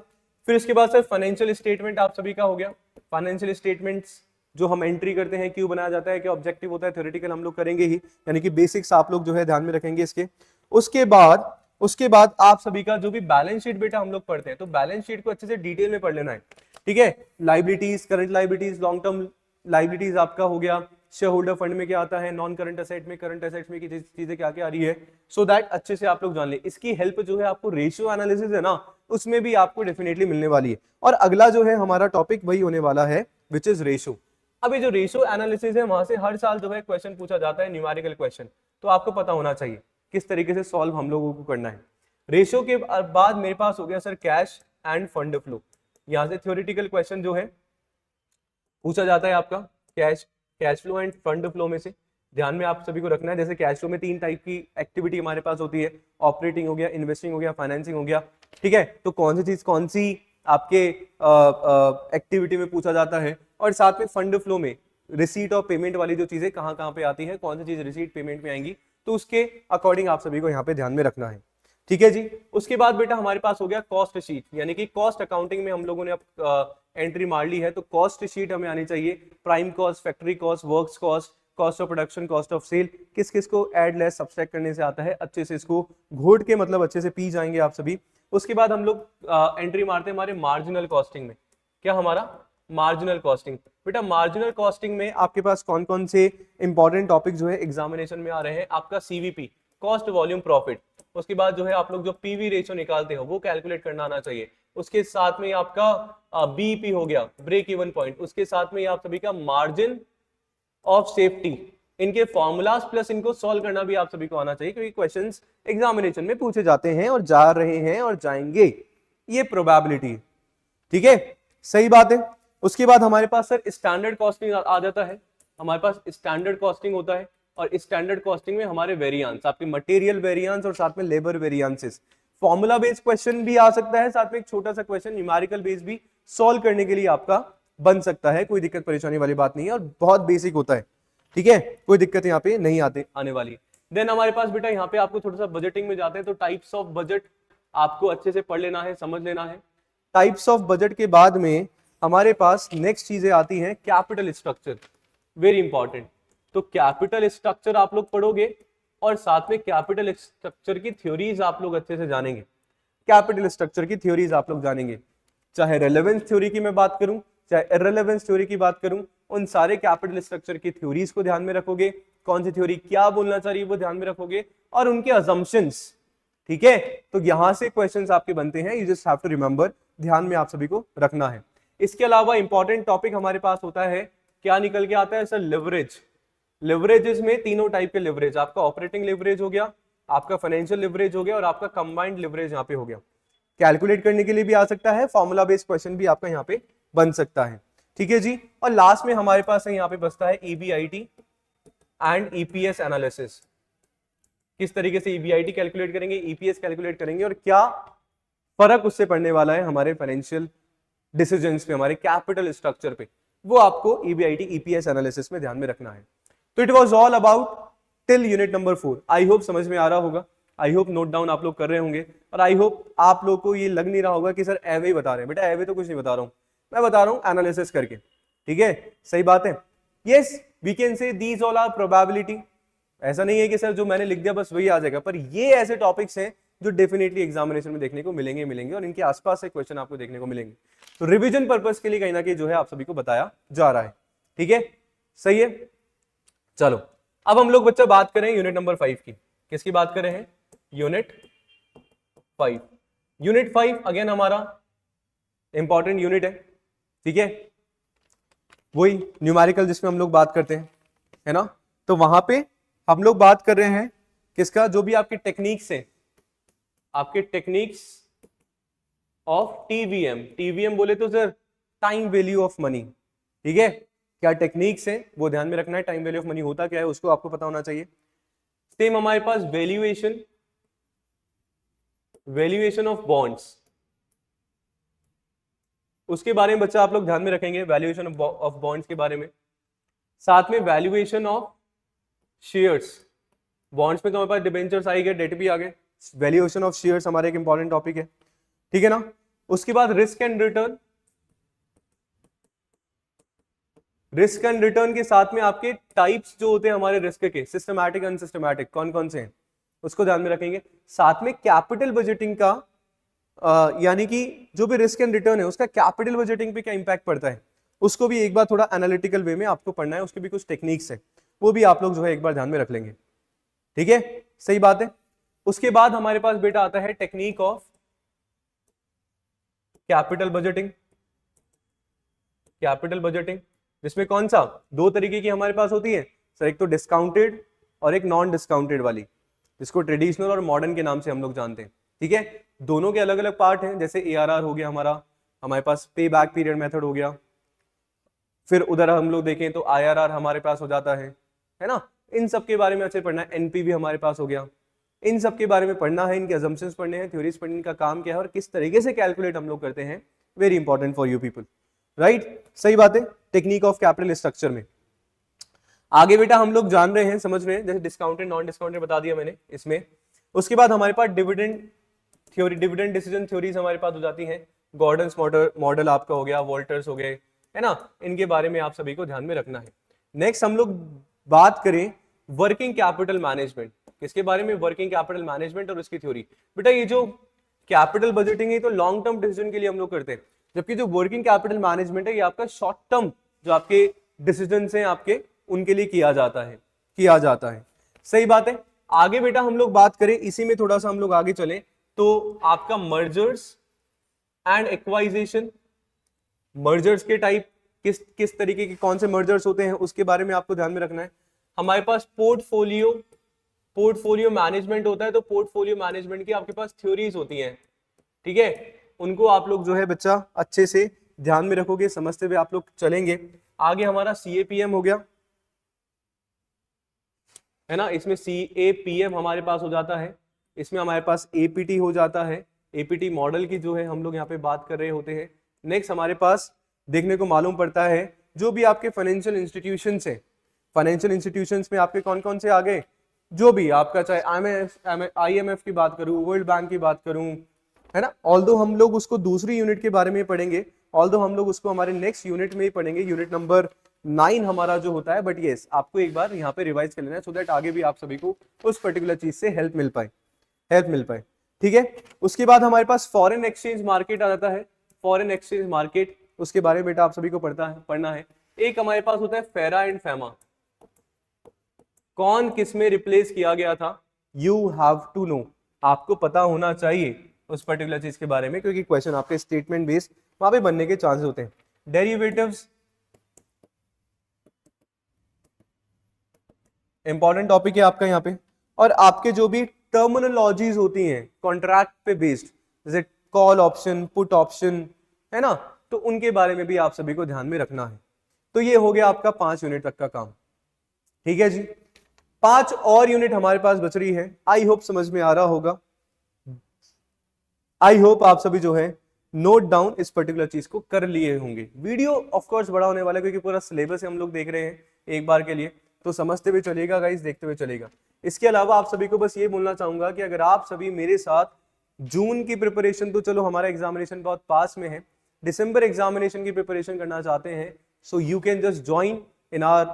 S1: फिर इसके बाद सर फाइनेंशियल स्टेटमेंट आप सभी का हो गया। फाइनेंशियल स्टेटमेंट्स जो हम एंट्री करते हैं, क्यों बनाया जाता है, क्या ऑब्जेक्टिव होता है, थ्योरेटिकल हम लोग करेंगे ही, यानी कि बेसिक्स आप लोग जो है ध्यान में रखेंगे इसके। उसके बाद आप सभी का जो भी बैलेंस शीट बेटा हम लोग पढ़ते हैं, तो बैलेंस शीट को अच्छे से डिटेल में पढ़ लेना है, ठीक है। Liabilities, current liabilities, long term liabilities आपका हो गया, शेयर होल्डर फंड में क्या आता है, नॉन करंट असेट में, करंट असेट्स में चीजें क्या क्या आ रही है, सो दैट अच्छे से आप लोग जान ले। इसकी हेल्प जो है आपको रेशियो एनालिसिस है ना, उसमें भी आपको डेफिनेटली मिलने वाली है। और अगला जो है हमारा टॉपिक वही होने वाला है विच इज रेशियो। अभी जो रेशियो एनालिसिस है वहां से हर साल जो है क्वेश्चन पूछा जाता है, न्यूमेरिकल क्वेश्चन, तो आपको पता होना चाहिए किस तरीके से सॉल्व हम लोगों को करना है। रेशियो के बाद मेरे पास हो गया sir cash end fund flow. यहां से थ्योरेटिकल क्वेश्चन जो है पूछा जाता है आपका cash flow end fund flow में से। ध्यान में आप सभी को रखना है, जैसे कैश फ्लो में 3 टाइप की एक्टिविटी हमारे पास होती है, ऑपरेटिंग हो गया, इन्वेस्टिंग हो गया, फाइनेंसिंग हो गया, ठीक है। तो कौन सी चीज कौन सी आपके एक्टिविटी में पूछा जाता है, और साथ में फंड फ्लो में रिसीट और पेमेंट वाली जो चीजें कहाँ कहाँ पे आती है, कौन सी चीज रिसीट पेमेंट में आएंगी, तो उसके अकॉर्डिंग आप सभी को यहाँ पे ध्यान में रखना है, ठीक है जी। उसके बाद बेटा हमारे पास हो गया कॉस्ट शीट, यानी कि कॉस्ट अकाउंटिंग में हम लोगों ने अब एंट्री मार ली है, तो कॉस्ट शीट हमें आनी चाहिए। Prime cost, factory cost, works cost, cost of production, cost of sale, किस किस को ऐड लेस सब्सट्रैक्ट करने से आता है, अच्छे से इसको घोट के मतलब अच्छे से पी जाएंगे आप सभी। उसके बाद हम लोग एंट्री मारते हैं हमारे मार्जिनल कॉस्टिंग में। क्या हमारा मार्जिनल कॉस्टिंग, बेटा मार्जिनल कॉस्टिंग में आपके पास कौन कौन से इंपॉर्टेंट टॉपिक जो है एग्जामिनेशन में आ रहे हैं, आपका सीवीपी, कॉस्ट वॉल्यूम प्रॉफिट। उसके बाद जो है आप लोग जो पीवी रेशियो निकालते हो वो कैलकुलेट करना आना चाहिए। उसके साथ में आपका बीईपी हो गया, ब्रेक इवन पॉइंट। उसके साथ में आप सभी का मार्जिन ऑफ सेफ्टी, इनके फॉर्मूलाज प्लस इनको सॉल्व करना भी आप सभी को आना चाहिए, क्योंकि क्वेश्चंस एग्जामिनेशन में पूछे जाते हैं और जा रहे हैं और जाएंगे, ये प्रोबेबिलिटी, ठीक है, सही बात है। उसके बाद हमारे पास सर स्टैंडर्ड कॉस्टिंग आ जाता है। हमारे पास स्टैंडर्ड कॉस्टिंग होता है, और स्टैंडर्ड कॉस्टिंग में हमारे वेरिएंस, आपके मटेरियल वेरिएंस और साथ में labour variances, formula based question भी आ सकता है, साथ में एक छोटा सा क्वेश्चन न्यूमेरिकल बेस्ड भी सॉल्व करने के लिए आपका बन सकता है, कोई दिक्कत परेशानी वाली बात नहीं है, और बहुत बेसिक होता है, ठीक है, कोई दिक्कत यहाँ पे नहीं आने वाली। देन हमारे पास बेटा यहाँ पे आपको थोड़ा सा बजटिंग में जाते हैं, तो टाइप्स ऑफ बजट आपको अच्छे से पढ़ लेना है, समझ लेना है। टाइप्स ऑफ बजट के बाद में हमारे पास नेक्स्ट चीजें आती हैं कैपिटल स्ट्रक्चर, वेरी इंपॉर्टेंट। तो कैपिटल स्ट्रक्चर आप लोग पढ़ोगे और साथ में कैपिटल स्ट्रक्चर की थ्योरीज आप लोग अच्छे से जानेंगे। कैपिटल स्ट्रक्चर की थ्योरीज आप लोग जानेंगे, चाहे रेलेवेंस थ्योरी की मैं बात करूं, चाहे इररेलेवेंस थ्योरी की बात करूं, उन सारे कैपिटल स्ट्रक्चर की थ्योरीज को ध्यान में रखोगे, कौन सी थ्योरी क्या बोलना चाहिए वो ध्यान में रखोगे, और उनके अजम्पशंस, ठीक है। तो यहां से क्वेश्चंस आपके बनते हैं, you just have to remember, ध्यान में आप सभी को रखना है। इसके अलावा इंपॉर्टेंट टॉपिक हमारे पास होता है, क्या निकल के आता है सर, लिवरेज। लिवरेजेस में तीनों टाइप के लिवरेज, आपका ऑपरेटिंग लिवरेज हो गया, आपका फाइनेंशियल लिवरेज हो गया, और आपका कंबाइंड लिवरेज यहाँ पे हो गया। कैलकुलेट करने के लिए भी आ सकता है, फॉर्मूला बेस्ड क्वेश्चन भी आपका यहाँ पे बन सकता है, ठीक है जी। और लास्ट में हमारे पास है यहाँ पे बचता है EBIT, एंड ईपीएस एनालिसिस। किस तरीके से ईबीआईटी कैलकुलेट करेंगे, ईपीएस कैलकुलेट करेंगे, और क्या फर्क उससे पड़ने वाला है हमारे फाइनेंशियल डिसीजंस पे, हमारे कैपिटल स्ट्रक्चर पे, वो आपको ईबीआईटी ईपीएस एनालिसिस में ध्यान में रखना है। तो it was all about till unit number 4। I hope समझ में आ रहा होगा, आई होप नोट डाउन आप लोग कर रहे होंगे, और आई होप आप लोग को ये लग नहीं रहा होगा कि सर एवे ही बता रहे हैं। बेटा एवे तो कुछ नहीं बता रहा हूं, मैं बता रहा हूं एनालिसिस करके, ठीक है, सही बात है। Yes, we can say these all are probability. ऐसा नहीं है कि सर जो मैंने लिख दिया बस वही आ जाएगा, पर ये ऐसे टॉपिक्स हैं जो डेफिनेटली एग्जामिनेशन में देखने को मिलेंगे, और इनके आसपास से क्वेश्चन आपको देखने को मिलेंगे। तो रिवीजन पर्पस के लिए कहीं ना कहीं जो है आप सभी को बताया जा रहा है, ठीक है, सही है। चलो अब हम लोग बच्चा बात करें यूनिट नंबर 5 की। किसकी बात कर रहे हैं? यूनिट 5। यूनिट 5 अगेन हमारा इंपॉर्टेंट यूनिट है, ठीक है, वही न्यूमेरिकल जिसमें हम लोग बात करते हैं, है ना। तो वहां पे हम लोग बात कर रहे हैं किसका, जो भी आपके टेक्निक्स हैं, आपके टेक्निक्स ऑफ टीवीएम। टीवीएम बोले तो sir time value of money, ठीक है, क्या टेक्निक्स है वो ध्यान में रखना है। टाइम वैल्यू ऑफ मनी होता क्या है उसको आपको पता होना चाहिए। सेम हमारे पास वैल्यूएशन ऑफ बॉन्ड्स, उसके बारे में बच्चा आप लोग ध्यान में रखेंगे, वैल्यूएशन ऑफ बॉन्ड्स के बारे में। साथ में वैल्यूएशन ऑफ शेयर्स, बॉन्ड्स में तो हमारे पास डिबेंचर्स आ गए, डेट भी आ गए, वैल्यूएशन ऑफ शेयर्स हमारे एक इंपॉर्टेंट टॉपिक है, ठीक है ना। उसके बाद risk and return, risk and return के साथ में आपके टाइप्स जो होते हैं हमारे रिस्क के, सिस्टमैटिक अनसिस्टमैटिक, कौन कौन से हैं उसको ध्यान में रखेंगे। साथ में कैपिटल बजटिंग का यानी कि जो भी रिस्क एंड रिटर्न है उसका कैपिटल बजटिंग पे क्या इंपैक्ट पड़ता है उसको भी एक बार थोड़ा एनालिटिकल वे में आपको पढ़ना है, उसके भी कुछ टेक्निक्स है, वो भी आप लोग जो है एक बार ध्यान में रख लेंगे, ठीक है, सही बात है। उसके बाद हमारे पास बेटा आता है technique of capital budgeting. Capital budgeting जिसमें कौन सा, दो तरीके की हमारे पास होती है सर, एक तो डिस्काउंटेड और एक नॉन डिस्काउंटेड वाली, जिसको ट्रेडिशनल और मॉडर्न के नाम से हम लोग जानते हैं, ठीक है। दोनों के अलग अलग पार्ट हैं, जैसे एआरआर हो गया हमारे पास पे बैक पीरियड मेथड हो गया, फिर उधर हम लोग देखें तो आईआरआर हमारे पास हो जाता है ना। इन सब के बारे में अच्छे पढ़ना है। एनपीवी हमारे पास हो गया, इन सब के बारे में पढ़ना है, इनके अजम्पशंस पढ़ने हैं, थ्योरीज पढ़ने का काम क्या है और किस तरीके से कैलकुलेट हम लोग करते हैं, very important for you people, right, सही बात है। टेक्निक ऑफ कैपिटल स्ट्रक्चर में आगे बेटा हम लोग जान रहे हैं, समझ रहे हैं, जैसे डिस्काउंटेड नॉन डिस्काउंटेड बता दिया मैंने इसमें। उसके बाद हमारे पास dividend theory, dividend decision theories हमारे पास हो जाती हैं। गॉर्डन्स मॉडल आपका हो गया, वोल्टर्स हो गए, है ना, इनके बारे में आप सभी को ध्यान में रखना है। नेक्स्ट हम लोग बात करें वर्किंग कैपिटल मैनेजमेंट। किसके बारे में? वर्किंग कैपिटल मैनेजमेंट और उसकी थ्योरी। बेटा ये जो कैपिटल बजटिंग है तो लॉन्ग टर्म डिसीजन के लिए हम लोग करते हैं, जबकि जो वर्किंग कैपिटल मैनेजमेंट है ये आपका शॉर्ट टर्म जो आपके डिसीजन हैं आपके उनके लिए किया जाता है, सही बात है। आगे बेटा हम लोग बात करें, इसी में थोड़ा सा हम लोग आगे चले तो आपका मर्जर्स एंड एक्वाइजेशन, मर्जर्स के टाइप किस तरीके के कौन से मर्जर्स होते हैं उसके बारे में आपको ध्यान में रखना है। हमारे पास पोर्टफोलियो मैनेजमेंट होता है, तो पोर्टफोलियो मैनेजमेंट की आपके पास थ्योरीज होती हैं, ठीक है, उनको आप लोग जो है बच्चा अच्छे से ध्यान में रखोगे, समझते हुए आप लोग चलेंगे। आगे हमारा सीएपीएम हो गया, है ना, इसमें सीएपीएम हमारे पास हो जाता है, इसमें हमारे पास एपीटी हो जाता है, एपीटी मॉडल की जो है हम लोग यहाँ पे बात कर रहे होते हैं। नेक्स्ट हमारे पास देखने को मालूम पड़ता है जो भी आपके फाइनेंशियल इंस्टीट्यूशंस हैं, फाइनेंशियल इंस्टीट्यूशंस में आपके कौन कौन से आ गए, जो भी आपका चाहे आईएमएफ की बात करूं, वर्ल्ड बैंक की बात करूं, है ना, ऑल्दो हम लोग उसको दूसरी यूनिट के बारे में पढ़ेंगे, ऑल्दो हम लोग उसको हमारे नेक्स्ट यूनिट में ही पढ़ेंगे, यूनिट नंबर 9 हमारा जो होता है। बट यस, आपको एक बार यहाँ पे रिवाइज कर लेना है सो दैट आगे भी आप सभी को उस पर्टिकुलर चीज से हेल्प मिल पाए, ठीक है। उसके बाद हमारे पास फॉरेन एक्सचेंज मार्केट आ जाता है, फॉरेन एक्सचेंज मार्केट, उसके बारे में बेटा आप सभी को पढ़ना है। एक हमारे पास होता है फेरा एंड फेमा, कौन किस में रिप्लेस किया गया था, यू हैव टू नो, आपको पता होना चाहिए उस पर्टिकुलर चीज के बारे में, क्योंकि क्वेश्चन आपके स्टेटमेंट बेस्ड वहां पे बनने के चांसेस होते हैं। डेरिवेटिव्स इंपॉर्टेंट टॉपिक है आपका यहाँ पे, और आपके जो भी टर्मिनोलॉजीज होती हैं कॉन्ट्रैक्ट पे बेस्ड, जैसे कॉल ऑप्शन, पुट ऑप्शन, है ना, तो उनके बारे में भी आप सभी को ध्यान में रखना है। तो ये हो गया आपका 5 यूनिट तक का काम, ठीक है जी। 5 और यूनिट हमारे पास बच रही है। आई होप समझ में आ रहा होगा। आई होप आप सभी जो है नोट डाउन इस पर्टिकुलर चीज को कर लिए होंगे। वीडियो ऑफ कोर्स बड़ा होने वाला है क्योंकि पूरा सिलेबस हम लोग देख रहे हैं एक बार के लिए, तो समझते हुए चलेगा गाइस, देखते हुए चलेगा। इसके अलावा आप सभी को बस ये बोलना चाहूंगा कि अगर आप सभी मेरे साथ जून की प्रिपरेशन, तो चलो हमारा एग्जामिनेशन बहुत पास में है, दिसंबर एग्जामिनेशन की प्रिपरेशन करना चाहते हैं, so you can just join in our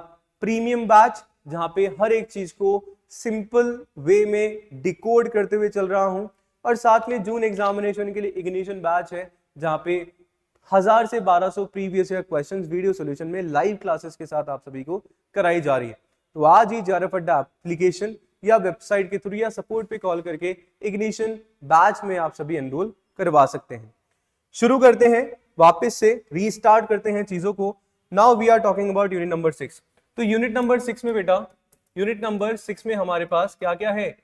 S1: premium batch, जहां पे हर एक चीज को सिंपल वे में डिकोड करते हुए चल रहा हूं। और साथ में जून एग्जामिनेशन के लिए इग्निशन बैच है, जहां पे 1000 से 1200 previous year questions video solution में लाइव क्लासेस के साथ आप सभी को कराई जा रही है। तो आज ही JRF अड्डा एप्लीकेशन या वेबसाइट के थ्रू या सपोर्ट पे कॉल करके इग्निशन बैच में आप सभी एनरोल करवा सकते हैं। शुरू करते हैं, वापस से रीस्टार्ट करते हैं चीजों को। Now we are talking about unit number 6। तो यूनिट नंबर 6 में बेटा, यूनिट नंबर 6 में हमारे पास क्या क्या है,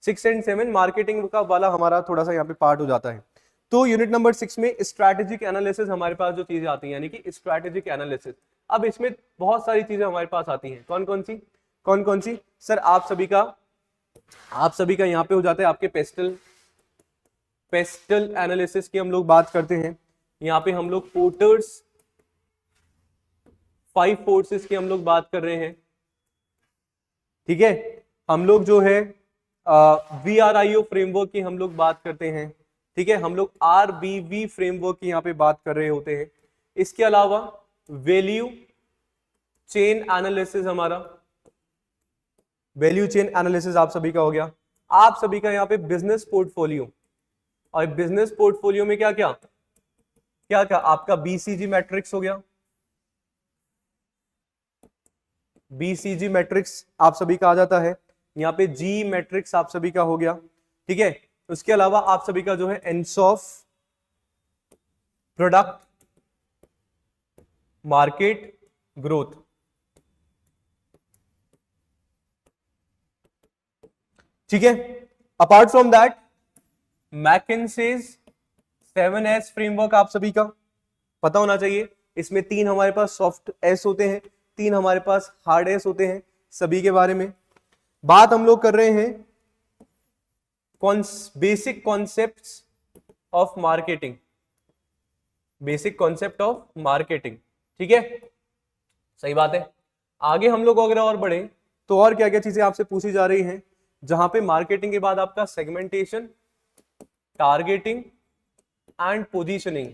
S1: 6 एंड 7 मार्केटिंग का वाला हमारा थोड़ा सा यहाँ पे पार्ट हो जाता है। तो यूनिट नंबर 6 में स्ट्रैटेजिक एनालिसिस हमारे पास जो चीजें आती हैं, यानी कि स्ट्रैटेजिक एनालिसिस। अब इसमें बहुत सारी चीजें हमारे पास आती हैं, कौन कौन सी सर, आप सभी का यहाँ पे हो जाता है आपके पेस्टल एनालिसिस की हम लोग बात करते हैं। यहाँ पे हम लोग पोर्टर्स 5 फोर्सेस की हम लोग बात कर रहे हैं, ठीक है। हम लोग जो है VRIO फ्रेमवर्क की हम लोग बात करते हैं, ठीक है। हम लोग RBV फ्रेमवर्क की यहाँ पे बात कर रहे होते हैं। इसके अलावा वैल्यू चेन एनालिसिस, हमारा वैल्यू चेन एनालिसिस आप सभी का हो गया। आप सभी का यहाँ पे बिजनेस पोर्टफोलियो, और बिजनेस पोर्टफोलियो में क्या क्या आपका BCG मैट्रिक्स हो गया, BCG मैट्रिक्स आप सभी का आ जाता है। यहाँ पे G मैट्रिक्स आप सभी का हो गया, ठीक है। उसके अलावा आप सभी का जो है एनसॉफ प्रोडक्ट मार्केट ग्रोथ, ठीक है। Apart from that McKinsey's 7S framework आप सभी का पता होना चाहिए। इसमें 3 हमारे पास सॉफ्ट एस होते हैं, 3 हमारे पास हार्ड एस होते हैं। सभी के बारे में बात हम लोग कर रहे हैं, basic concepts of marketing, basic concept of marketing, ठीक है, सही बात है। आगे हम लोग अगर और बढ़े तो और क्या क्या चीजें आपसे पूछी जा रही हैं, जहां पे मार्केटिंग के बाद आपका सेगमेंटेशन, टारगेटिंग एंड पोजीशनिंग,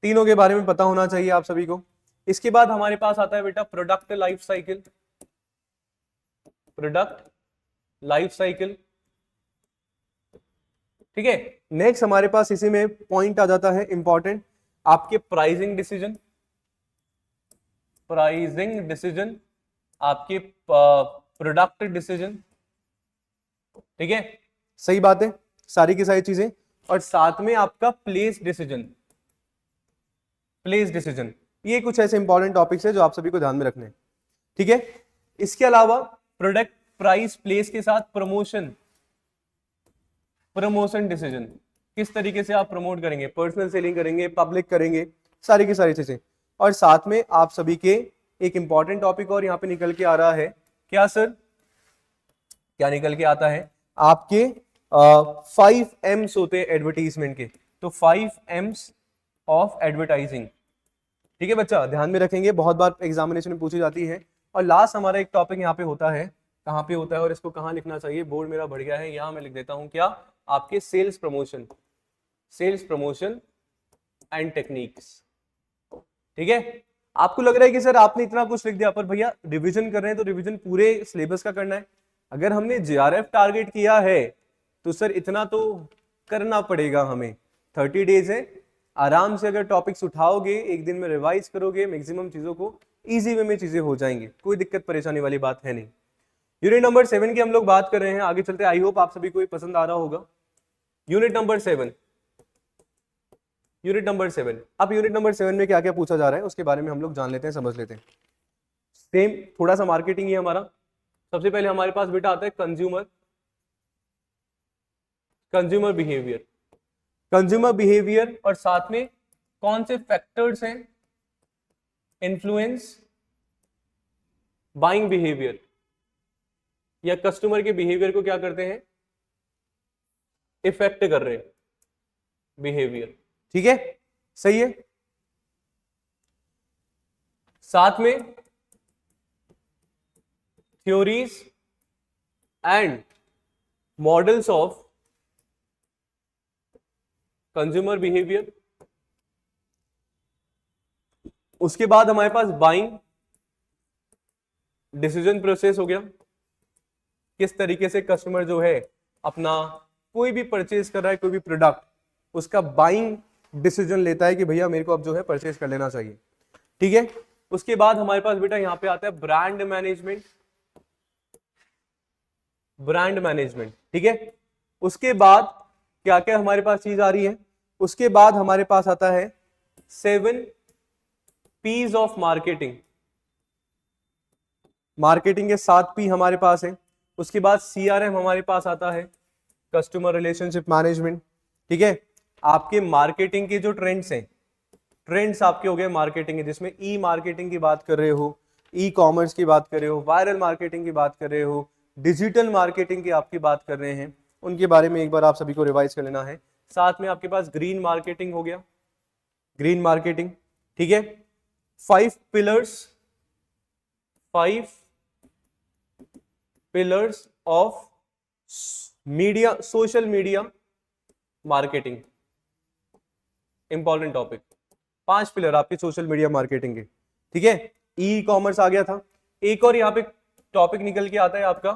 S1: तीनों के बारे में पता होना चाहिए आप सभी को। इसके बाद हमारे पास आता है बेटा प्रोडक्ट लाइफ साइकिल, ठीक है। नेक्स्ट हमारे पास इसी में पॉइंट आ जाता है इंपॉर्टेंट, आपके प्राइसिंग डिसीजन, आपके प्रोडक्ट डिसीजन, ठीक है, सही बात है, सारी की सारी चीजें। और साथ में आपका प्लेस डिसीजन, ये कुछ ऐसे इंपॉर्टेंट टॉपिक्स है जो आप सभी को ध्यान में रखने हैं, ठीक है। इसके अलावा प्रोडक्ट प्राइस प्लेस के साथ प्रमोशन डिसीजन, किस तरीके से आप प्रमोट करेंगे, पर्सनल सेलिंग करेंगे, पब्लिक करेंगे, सारी की सारी चीजें। और साथ में आप सभी के एक इंपॉर्टेंट टॉपिक और यहाँ पे निकल के आ रहा है, क्या सर, क्या निकल के आता है, आपके 5 M's होते हैं एडवर्टीजमेंट के। तो 5 M's ऑफ एडवर्टाइजिंग, ठीक है बच्चा, ध्यान में रखेंगे, बहुत बार एग्जामिनेशन में पूछी जाती है। और लास्ट हमारा एक टॉपिक यहाँ पे होता है, कहाँ पे होता है और इसको कहाँ लिखना चाहिए, बोर्ड मेरा बढ़ गया है, यहाँ मैं लिख देता हूँ, क्या, आपके सेल्स प्रमोशन एंड टेक्निक्स, ठीक है। आपको लग रहा है कि सर आपने इतना कुछ लिख दिया, पर भैया रिवीजन कर रहे हैं तो रिवीजन पूरे सिलेबस का करना है। अगर हमने JRF टारगेट किया है तो सर इतना तो करना पड़ेगा हमें। 30 डेज है, आराम से अगर टॉपिक्स उठाओगे, एक दिन में रिवाइज करोगे, मैक्सिमम चीजों को इजी वे में चीजें हो जाएंगी, कोई दिक्कत परेशानी वाली बात है नहीं। यूनिट नंबर 7 की हम लोग बात कर रहे हैं, आगे चलते, आई होप आप सभी को पसंद आ रहा होगा। यूनिट नंबर 7, अब यूनिट नंबर 7 में क्या क्या पूछा जा रहा है उसके बारे में हम लोग जान लेते हैं, समझ लेते हैं। सेम थोड़ा सा मार्केटिंग है हमारा। सबसे पहले हमारे पास बेटा आता है कंज्यूमर बिहेवियर, और साथ में कौन से फैक्टर्स हैं इन्फ्लुएंस बाइंग बिहेवियर, या कस्टमर के बिहेवियर को क्या करते हैं, इफेक्ट कर रहे हैं, बिहेवियर। ठीक है, सही है। साथ में theories and models of consumer behaviour. उसके बाद हमारे पास बाइंग डिसीजन प्रोसेस हो गया, किस तरीके से कस्टमर जो है अपना कोई भी परचेज कर रहा है, कोई भी प्रोडक्ट, उसका बाइंग डिसीजन लेता है कि भैया मेरे को अब जो है परचेज कर लेना चाहिए। ठीक है, उसके बाद हमारे पास बेटा यहां पे आता है ब्रांड मैनेजमेंट, ब्रांड मैनेजमेंट। ठीक है, उसके बाद क्या क्या हमारे पास चीज आ रही है, उसके बाद हमारे पास आता है 7 P's ऑफ मार्केटिंग, मार्केटिंग के 7 P हमारे पास है। उसके बाद CRM हमारे पास आता है, कस्टमर रिलेशनशिप मैनेजमेंट। ठीक है, आपके मार्केटिंग के जो ट्रेंड्स हैं, ट्रेंड्स आपके हो गए मार्केटिंग के, जिसमें ई मार्केटिंग की बात कर रहे हो, ई कॉमर्स की बात कर रहे हो, वायरल मार्केटिंग की बात कर रहे हो, डिजिटल मार्केटिंग की आपकी बात कर रहे हैं, उनके बारे में एक बार आप सभी को रिवाइज कर लेना है। साथ में आपके पास ग्रीन मार्केटिंग हो गया, ग्रीन मार्केटिंग। ठीक है, 5 pillars of media, social media marketing, important topic. 5 pillar आपके सोशल मीडिया मार्केटिंग के। ठीक है, ई कॉमर्स आ गया था। एक और यहाँ पे टॉपिक निकल के आता है आपका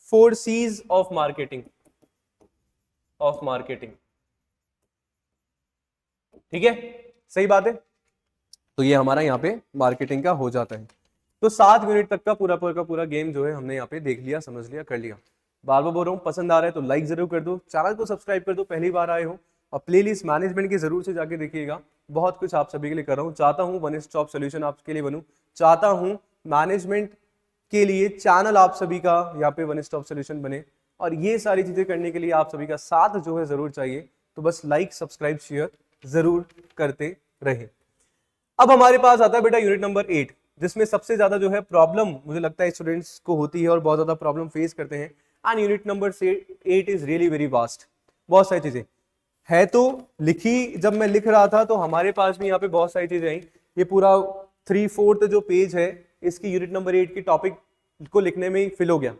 S1: 4 C's of marketing, of marketing. ठीक है, सही बात है। तो ये हमारा यहाँ पे मार्केटिंग का हो जाता है। तो 7 मिनट तक का पूरा गेम जो है हमने यहाँ पे देख लिया, समझ लिया, कर लिया। बार बार बोल रहा हूँ, पसंद आ रहा है तो लाइक जरूर कर दो, चैनल को सब्सक्राइब कर दो पहली बार आए हो, और प्लेलिस्ट मैनेजमेंट की जरूर से जाके देखिएगा। बहुत कुछ आप सभी के लिए कर रहा हूँ, चाहता हूँ वन स्टॉप सोल्यूशन आपके लिए बनूं, चाहता हूँ मैनेजमेंट के लिए चैनल आप सभी का यहाँ पे वन स्टॉप सोल्यूशन बने, और ये सारी चीजें करने के लिए आप सभी का साथ जो है जरूर चाहिए। तो बस लाइक सब्सक्राइब शेयर जरूर करते रहे। अब हमारे पास आता है बेटा यूनिट नंबर 8, जिसमें सबसे ज्यादा जो है प्रॉब्लम मुझे लगता है स्टूडेंट्स को होती है और बहुत ज्यादा प्रॉब्लम फेस करते हैं। And unit number 8 is really very vast, बहुत सारी चीजें है। तो लिखी जब मैं लिख रहा था तो हमारे पास भी यहाँ पे बहुत सारी चीजें आई। ये पूरा 3/4 जो पेज है इसकी यूनिट नंबर 8 की टॉपिक को लिखने में ही फिल हो गया।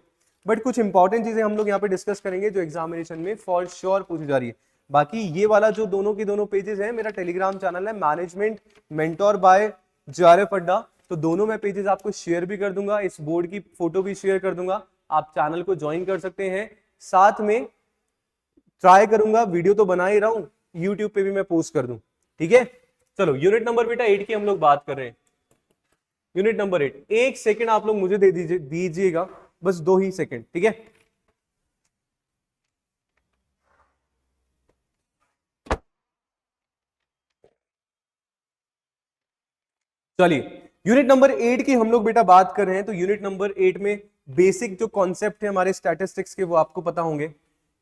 S1: बट कुछ इंपॉर्टेंट चीजें हम लोग यहाँ पे डिस्कस करेंगे जो एग्जामिनेशन में फॉर श्योर पूछी जा रही है। बाकी ये वाला जो दोनों की दोनों पेजेस हैं, मेरा टेलीग्राम चैनल है मैनेजमेंट मेंटोर बाय JRF अड्डा, तो दोनों मैं पेजेस आपको शेयर भी कर दूंगा, इस बोर्ड की फोटो भी शेयर कर दूंगा, आप चैनल को ज्वाइन कर सकते हैं। साथ में ट्राई करूंगा, वीडियो तो बना ही रहा हूं, यूट्यूब पे भी मैं पोस्ट कर दूं। ठीक है, चलो यूनिट नंबर बेटा 8 की हम लोग बात कर रहे हैं। यूनिट नंबर 8, 1 सेकेंड आप लोग मुझे दे दीजिएगा, बस 2 ही सेकेंड। ठीक है, चलिए यूनिट नंबर 8 की हम लोग बेटा बात कर रहे हैं। तो यूनिट नंबर 8 में बेसिक जो कॉन्सेप्ट है हमारे स्टैटिस्टिक्स के वो आपको पता होंगे।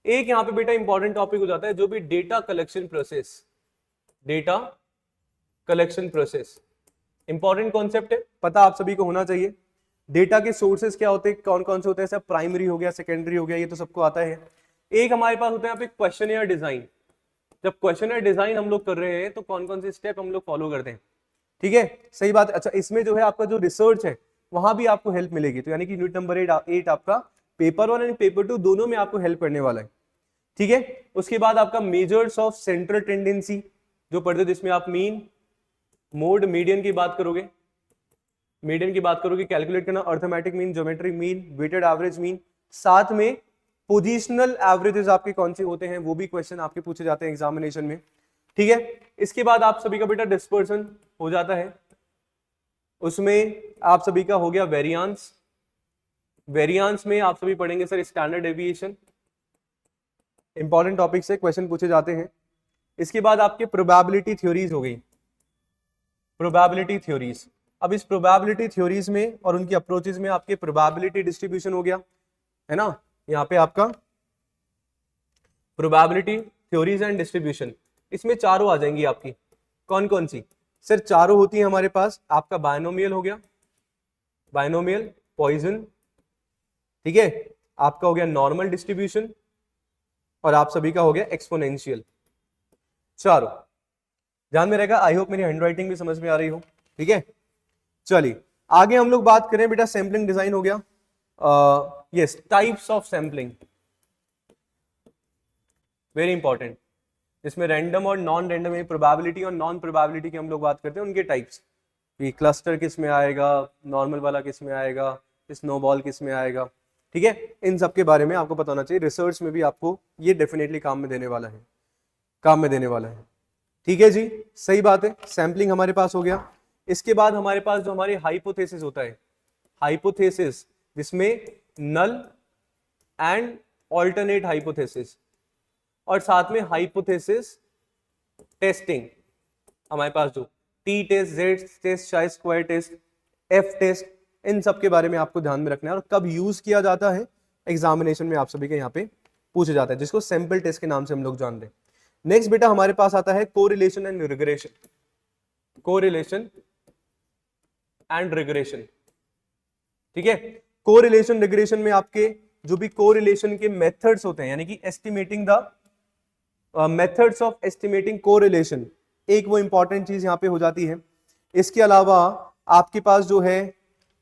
S1: एक यहां पे बेटा इंपॉर्टेंट टॉपिक हो जाता है जो भी data collection process, data collection process important concept है, पता आप सभी को होना चाहिए। डेटा के सोर्सेस क्या होते हैं, कौन कौन से होते हैं, सब प्राइमरी हो गया, सेकेंडरी हो गया, ये तो सबको आता है। एक हमारे पास होता है यहाँ पे क्वेश्चनर डिजाइन। जब क्वेश्चनर डिजाइन हम लोग कर रहे हैं तो कौन कौन से स्टेप हम लोग फॉलो करते हैं। ठीक है, सही बात। अच्छा, इसमें जो है आपका जो रिसर्च है वहां भी आपको हेल्प मिलेगी। तो यानी कि यूनिट नंबर 8 आपका पेपर 1 एंड पेपर 2 दोनों में आपको हेल्प करने वाला है। ठीक है, उसके बाद आपका मेजर्स ऑफ सेंट्रल टेंडेंसी जो पढ़ते, जिसमें आप मीन, मोड, मीडियन की बात करोगे, मीडियन की बात करोगे, कैलकुलेट करना, arithmetic mean, geometric mean, weighted average mean. साथ में पोजिशनल एवरेजेस आपके कौन से होते हैं वो भी क्वेश्चन आपके पूछे जाते हैं एग्जामिनेशन में। ठीक है, इसके बाद आप सभी का बेटा डिस्पर्सन हो जाता है, उसमें आप सभी का हो गया वेरियांस। वेरियांस में आप सभी पढ़ेंगे sir standard deviation, important topic से क्वेश्चन पूछे जाते हैं। इसके बाद आपके प्रोबेबिलिटी थ्योरीज हो गई, प्रोबेबिलिटी थ्योरीज। अब इस प्रोबेबिलिटी थ्योरीज में और उनकी अप्रोचेस में आपके प्रोबेबिलिटी डिस्ट्रीब्यूशन हो गया है ना, यहाँ पे आपका प्रोबेबिलिटी थ्योरीज एंड डिस्ट्रीब्यूशन, इसमें चारों आ जाएंगी आपकी। कौन कौन सी सर? चारों होती है हमारे पास। आपका बायनोमियल हो गया, बायनोमियल, पॉइजन, ठीक है, आपका हो गया नॉर्मल डिस्ट्रीब्यूशन, और आप सभी का हो गया एक्सपोनेंशियल। चारों ध्यान में रहेगा। आई होप मेरी हैंडराइटिंग भी समझ में आ रही हो। ठीक है, चलिए आगे हम लोग बात करें बेटा, सैंपलिंग डिजाइन हो गया। Yes, types of sampling, very important, जिसमें रैंडम और नॉन रैंडम है, प्रोबेबिलिटी और नॉन प्रोबेबिलिटी की हम लोग बात करते हैं, उनके टाइप्स, कि क्लस्टर किस में आएगा, नॉर्मल वाला किस में आएगा, स्नोबॉल किस में आएगा। ठीक है, इन सब के बारे में आपको पता होना चाहिए। रिसर्च में भी आपको ये डेफिनेटली काम में देने वाला है, काम में देने वाला है। ठीक है जी, सही बात है। सैंपलिंग हमारे पास हो गया। इसके बाद हमारे पास जो हमारी हाइपोथेसिस होता है, हाइपोथेसिस जिसमें नल एंड ऑल्टरनेट हाइपोथेसिस, और साथ में हाइपोथेसिस टेस्टिंग हमारे पास, जो टी टेस्ट, जेड टेस्ट, चाई स्क्वायर टेस्ट, एफ टेस्ट, इन सब के बारे में आपको ध्यान में रखना है, और कब यूज किया जाता है एग्जामिनेशन में आप सभी के यहाँ पे पूछा जाता है, जिसको सैंपल टेस्ट के नाम से हम लोग जानते हैं। नेक्स्ट बेटा हमारे पास आता है correlation and regression, correlation and regression. ठीक है, कोरिलेशन रिग्रेशन में आपके जो भी कोरिलेशन के मेथड्स होते हैं, यानी कि estimating the methods of estimating correlation, एक वो इंपॉर्टेंट चीज यहां पे हो जाती है। इसके अलावा आपके पास जो है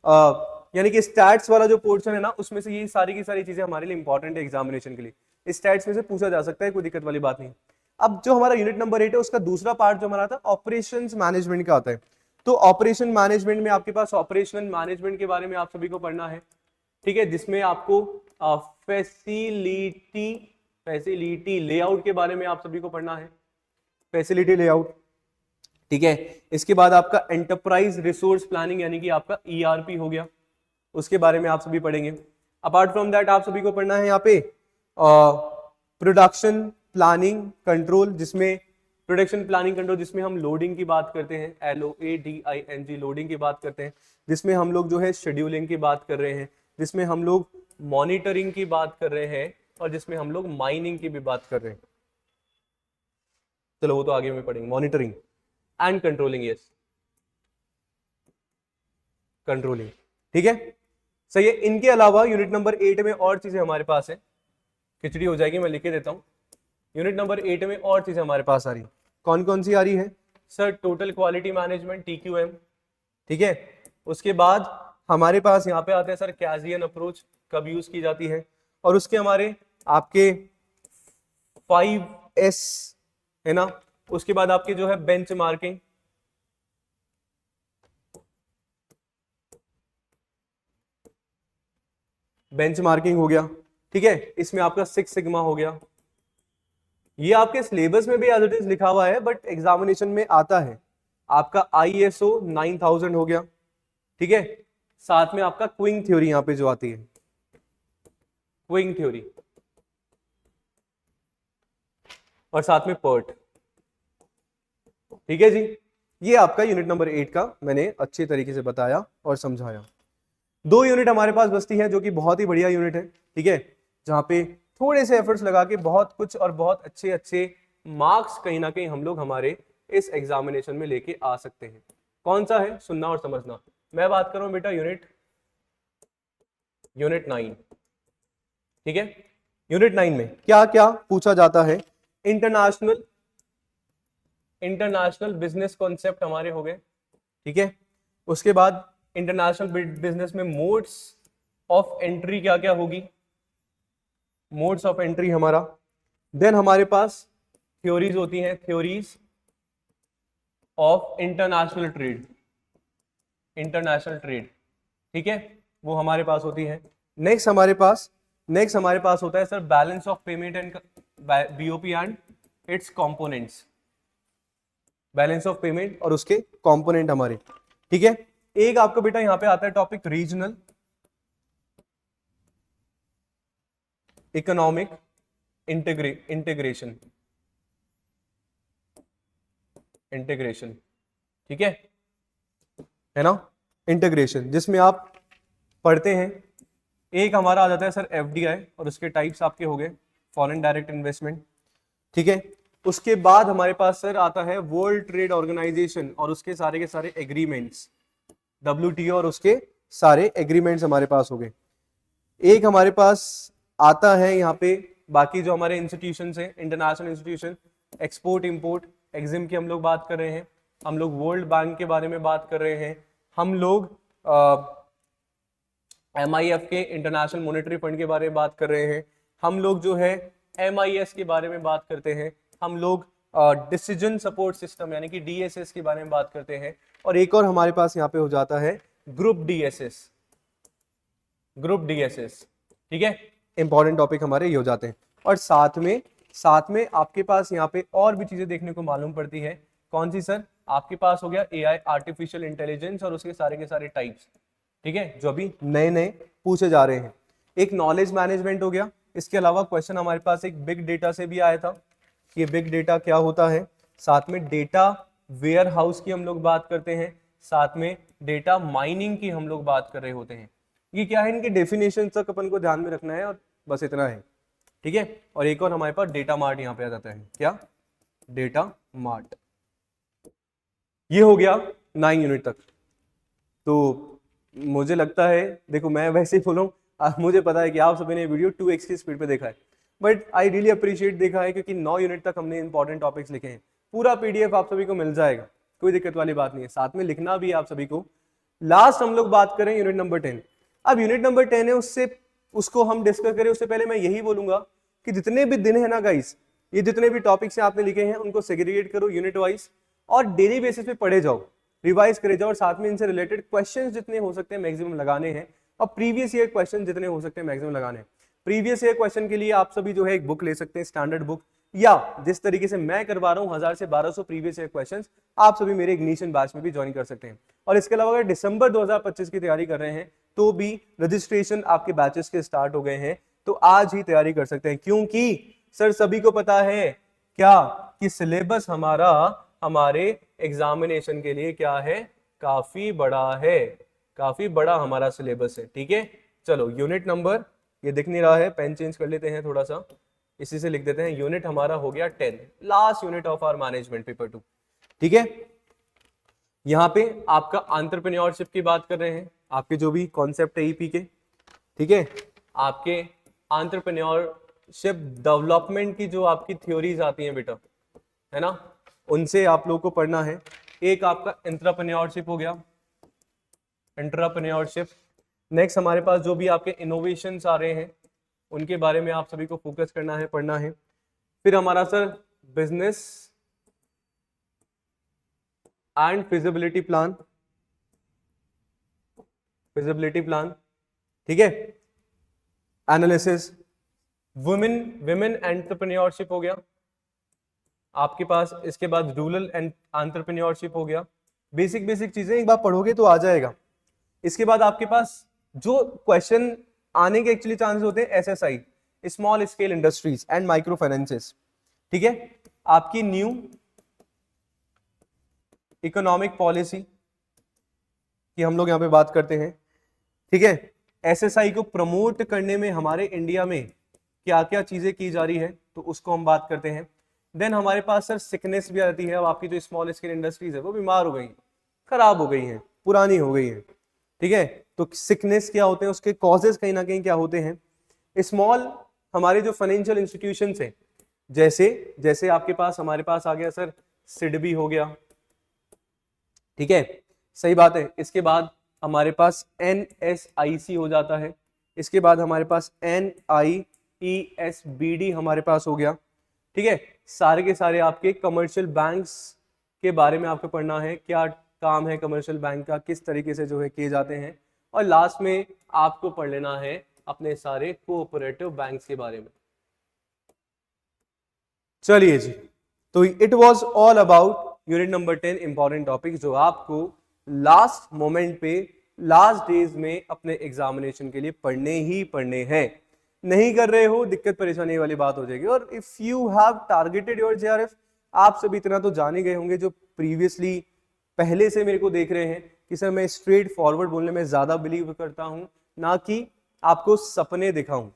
S1: यानी कि स्टैट्स वाला जो पोर्शन है ना, उसमें से ये सारी की सारी चीजें हमारे लिए इंपॉर्टेंट है एग्जामिनेशन के लिए। स्टैट्स में से पूछा जा सकता है, कोई दिक्कत वाली बात नहीं। अब जो हमारा यूनिट नंबर 8 है, उसका दूसरा पार्ट जो हमारा आता है ऑपरेशंस मैनेजमेंट का आता है। तो ऑपरेशन मैनेजमेंट में आपके पास ऑपरेशनल मैनेजमेंट के बारे में आप सभी को पढ़ना है। ठीक है, जिसमें आपको फैसिलिटी लेआउट के बारे में आप सभी को पढ़ना है, फैसिलिटी लेआउट। ठीक है, इसके बाद आपका एंटरप्राइज रिसोर्स प्लानिंग, यानी कि आपका ईआरपी हो गया, उसके बारे में आप सभी पढ़ेंगे। अपार्ट फ्रॉम दैट आप सभी को पढ़ना है यहाँ पे प्रोडक्शन प्लानिंग कंट्रोल, जिसमें प्रोडक्शन प्लानिंग कंट्रोल जिसमें हम लोडिंग की बात करते हैं, LOADING लोडिंग की बात करते हैं, जिसमें हम लोग जो है शेड्यूलिंग की बात कर रहे हैं, जिसमें हम लोग मॉनिटरिंग की बात कर रहे हैं, और जिसमें हम लोग माइनिंग की भी बात कर रहे हैं। चलो वो तो आगे में पढ़ेंगे। Monitoring and controlling, yes controlling. ठीक है, सही है। इनके अलावा यूनिट नंबर 8 में और चीजें हमारे पास है, खिचड़ी हो जाएगी, मैं लिख के देता हूं। यूनिट नंबर 8 में और चीजें हमारे पास आ रही, कौन कौन सी आ रही है sir? Total quality management, TQM। ठीक है, उसके बाद हमारे पास यहाँ पे आते हैं सर कैजियन अप्रोच, कब यूज की जाती है, और उसके हमारे आपके 5S है ना। उसके बाद आपके जो है बेंच मार्किंग, बेंच मार्किंग हो गया। ठीक है, इसमें आपका 6 सिग्मा हो गया। ये आपके सिलेबस में भी एज इट इज लिखा हुआ है, बट एग्जामिनेशन में आता है। आपका ISO 9000 हो गया। ठीक है, साथ में आपका क्विंग थ्योरी यहां पे जो आती है, क्विंग थ्योरी, और साथ में पर्ट। ठीक है जी, ये आपका यूनिट नंबर 8 का मैंने अच्छे तरीके से बताया और समझाया। 2 यूनिट हमारे पास बचती है, जो कि बहुत ही बढ़िया यूनिट है। ठीक है, जहां पे थोड़े से एफर्ट्स लगा के बहुत कुछ और बहुत अच्छे अच्छे मार्क्स कहीं ना कहीं हम लोग हमारे इस एग्जामिनेशन में लेके आ सकते हैं। कौन सा है? सुनना और समझना। मैं बात कर रहा हूं बेटा यूनिट 9। ठीक है, यूनिट 9 में क्या क्या पूछा जाता है? इंटरनेशनल बिजनेस कॉन्सेप्ट हमारे हो गए। ठीक है, उसके बाद इंटरनेशनल बिजनेस में मोड्स ऑफ एंट्री क्या क्या होगी, मोड्स ऑफ एंट्री हमारा। देन हमारे पास थ्योरीज होती हैं, थ्योरीज ऑफ इंटरनेशनल ट्रेड। ठीक है, वो हमारे पास होती है। नेक्स्ट हमारे पास होता है sir balance of payment and BOP and it's components, balance of payment और उसके कंपोनेंट हमारे। ठीक है, एक आपका बेटा यहां पे आता है टॉपिक रीजनल इकोनॉमिक इंटीग्रेशन। ठीक है ना, इंटीग्रेशन, जिसमें आप पढ़ते हैं। एक हमारा आ जाता है सर FDI, और उसके टाइप्स आपके हो गए फॉरेन डायरेक्ट इन्वेस्टमेंट। ठीक है, उसके बाद हमारे पास सर आता है वर्ल्ड ट्रेड ऑर्गेनाइजेशन और उसके सारे के सारे एग्रीमेंट्स, WTO और उसके सारे एग्रीमेंट्स हमारे पास हो गए। एक हमारे पास आता है यहाँ पे बाकी जो हमारे इंस्टीट्यूशन हैं, international institution, export import, EXIM की हम लोग बात कर रहे हैं, हम लोग वर्ल्ड बैंक के बारे में बात कर रहे हैं, हम लोग MIF के इंटरनेशनल मॉनेटरी फंड के बारे में बात कर रहे हैं, हम लोग जो है MIS के बारे में बात करते हैं, हम लोग डिसीजन सपोर्ट सिस्टम यानी कि DSS के बारे में बात करते हैं, और एक और हमारे पास यहाँ पे हो जाता है ग्रुप DSS, ग्रुप DSS। ठीक है, इंपॉर्टेंट टॉपिक हमारे ये हो जाते हैं। और साथ में आपके पास यहाँ पे और भी चीजें देखने को मालूम पड़ती है। कौन सी सर? आपके पास हो गया AI, आर्टिफिशियल इंटेलिजेंस, और उसके सारे के सारे टाइप्स, ठीक है, जो अभी नए नए पूछे जा रहे हैं। एक नॉलेज मैनेजमेंट हो गया। इसके अलावा क्वेश्चन हमारे पास एक बिग डेटा से भी आया था। ये बिग डेटा क्या होता है? साथ में डेटा वेयर हाउस की हम लोग बात करते हैं, साथ में डेटा माइनिंग की हम लोग बात कर रहे होते हैं। ये क्या है, इनके डेफिनेशन तक अपन को ध्यान में रखना है, और बस इतना है। ठीक है, और एक और हमारे पास डेटा मार्ट यहाँ पे आ जाता है। क्या? Data mart. ये हो गया 9 यूनिट तक। तो मुझे लगता है, देखो मैं वैसे ही बोलूँ, मुझे पता है कि आप सभी ने वीडियो 2x की स्पीड पे देखा है, बट आई रियली अप्रिशिएट देखा है, क्योंकि 9 यूनिट तक हमने इंपॉर्टेंट टॉपिक्स लिखे हैं। पूरा PDF आप सभी को मिल जाएगा, कोई दिक्कत वाली बात नहीं है। साथ में लिखना भी आप सभी को। लास्ट हम लोग बात करें यूनिट नंबर 10। अब यूनिट नंबर 10 है, उसको हम डिस्कस करें उससे पहले मैं यही बोलूंगा कि जितने भी दिन है ना गाइस, ये जितने भी टॉपिक्स आपने लिखे हैं उनको सेग्रीगेट करो यूनिट वाइज, और डेली बेसिस पे पढ़े जाओ, रिवाइज करे जाओ, और साथ में इनसे रिलेटेड क्वेश्चंस जितने हो सकते हैं मैक्सिमम लगाने हैं, और प्रीवियस ईयर क्वेश्चन जितने हो सकते हैं मैक्सिमम लगाने हैं। प्रीवियस ईयर क्वेश्चन के लिए आप सभी जो है एक बुक ले सकते हैं, स्टैंडर्ड बुक, या जिस तरीके से मैं करवा रहा हूँ 1000 से 1200 प्रीवियस ईयर क्वेश्चंस, आप सभी मेरे इग्निशन बैच में भी ज्वाइन कर सकते हैं। और इसके अलावा अगर दिसंबर 2025 की तैयारी कर रहे हैं तो भी रजिस्ट्रेशन आपके बैचेस के स्टार्ट हो गए हैं, तो आज ही तैयारी कर सकते हैं, क्योंकि सर सभी को पता है क्या कि सिलेबस हमारा हमारे एग्जामिनेशन के लिए क्या है, काफी बड़ा है, काफी बड़ा हमारा सिलेबस है। ठीक है, चलो यूनिट नंबर, ये दिख नहीं रहा है, पेन चेंज कर लेते हैं थोड़ा सा, इसी से लिख देते हैं। यूनिट हमारा हो गया 10, last unit of our management paper 2। ठीक है, यहाँ पे आपका एंटरप्रेन्योरशिप की बात कर रहे हैं, आपके जो भी कॉन्सेप्ट है ईपी के। ठीक है, आपके एंटरप्रेन्योरशिप डेवलपमेंट की जो आपकी थ्योरीज आती हैं बेटा, है ना, उनसे आप लोगों को पढ़ना है। एक आपका एंटरप्रेन्योरशिप हो गया, एंटरप्रेन्योरशिप। नेक्स्ट हमारे पास जो भी आपके इनोवेशंस आ रहे हैं उनके बारे में आप सभी को फोकस करना है, पढ़ना है। फिर हमारा sir business and feasibility plan, feasibility plan. ठीक है, एनालिसिस, वुमेन एंटरप्रेन्योरशिप हो गया आपके पास। इसके बाद रूरल एंटरप्रेन्योरशिप हो गया। बेसिक चीजें एक बार पढ़ोगे तो आ जाएगा। इसके बाद आपके पास जो क्वेश्चन आने के एक्चुअली चांसेस होते हैं, SSI, small scale industries and micro finances. ठीक है, आपकी न्यू इकोनॉमिक पॉलिसी की हम लोग यहाँ पे बात करते हैं। ठीक है, SSI को प्रमोट करने में हमारे इंडिया में क्या क्या चीजें की जा रही है, तो उसको हम बात करते हैं। देन हमारे पास सर सिकनेस भी आती है। अब आपकी जो स्मॉल स्केल इंडस्ट्रीज है वो बीमार हो गई, खराब हो गई हैं, पुरानी हो गई हैं। ठीक है, तो सिकनेस क्या होते हैं, उसके कॉजेज कहीं ना कहीं क्या होते हैं। स्मॉल हमारे जो फाइनेंशियल इंस्टीट्यूशंस हैं, जैसे आपके पास हमारे पास आ गया सर सिडबी हो गया। ठीक है, सही बात है। इसके बाद हमारे पास NSIC हो जाता है। इसके बाद हमारे पास NIESBD हमारे पास हो गया। ठीक है, सारे के सारे आपके कमर्शियल बैंक्स के बारे में आपको पढ़ना है, क्या काम है कमर्शियल बैंक का, किस तरीके से जो है किए जाते हैं। और लास्ट में आपको पढ़ लेना है अपने सारे कोऑपरेटिव बैंक्स के बारे में। चलिए जी, तो it was all about unit number 10 important topic, जो आपको लास्ट मोमेंट पे, लास्ट डेज में अपने एग्जामिनेशन के लिए पढ़ने ही पढ़ने हैं। नहीं कर रहे हो, दिक्कत परेशानी वाली बात हो जाएगी। और if you have targeted your JRF, आप सब इतना तो जान ही गए होंगे जो प्रीवियसली पहले से मेरे को देख रहे हैं कि सर मैं स्ट्रेट फॉरवर्ड बोलने में ज्यादा बिलीव करता हूं, ना कि आपको सपने दिखाऊं।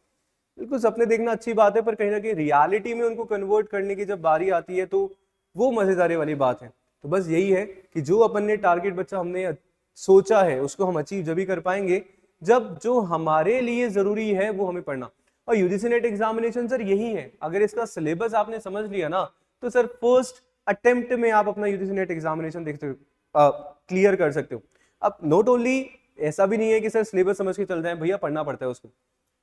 S1: बिल्कुल, सपने देखना अच्छी बात है, पर कहीं ना कहीं रियलिटी में उनको कन्वर्ट करने की जब बारी आती है तो वो मजेदारी वाली बात है। तो बस यही है कि जो अपन ने टारगेट बच्चा हमने सोचा है उसको हम अचीव जब भी कर पाएंगे जब जो हमारे लिए जरूरी है वो हमें पढ़ना। और यूजीसी नेट एग्जामिनेशन सर यही है, अगर इसका सिलेबस आपने समझ लिया ना तो सर फर्स्ट अटेम्प्ट में आप अपना यूजीसी नेट एग्जामिनेशन देखते हो, क्लियर कर सकते हो। अब नॉट ओनली ऐसा भी नहीं है कि सर सिलेबस समझ के चल जाए, भैया पढ़ना पड़ता है उसको,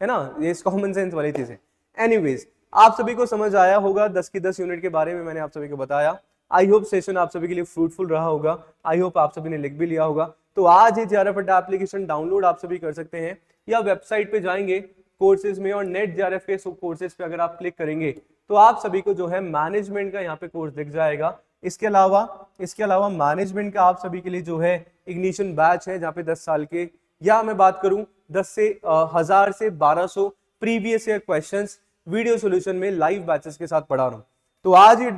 S1: है ना, ये कॉमन सेंस वाली चीज है। एनीवेज आप सभी को समझ आया होगा 10 की 10 यूनिट के बारे में मैंने आप सभी को बताया। आई होप सेशन आप सभी के लिए फ्रूटफुल रहा होगा, आई होप आप सभी ने लिख भी लिया होगा। तो आज ही जेआरएफ अड्डा एप्लीकेशन डाउनलोड आप सभी कर सकते हैं, या वेबसाइट पे जाएंगे कोर्सेज में और नेट जेआरएफ के कोर्सेज पे अगर आप क्लिक करेंगे तो आप सभी को जो है मैनेजमेंट का यहाँ पे कोर्स दिख जाएगा। इसके अलावा मैनेजमेंट का आप सभी के लिए जो है इग्निशन बैच है, जहाँ पे 10 साल के, या मैं बात करूं 10 से 1000 से 1200 previous year questions video solution में लाइव बैचेस के साथ पढ़ा रहा हूं। तो आज ही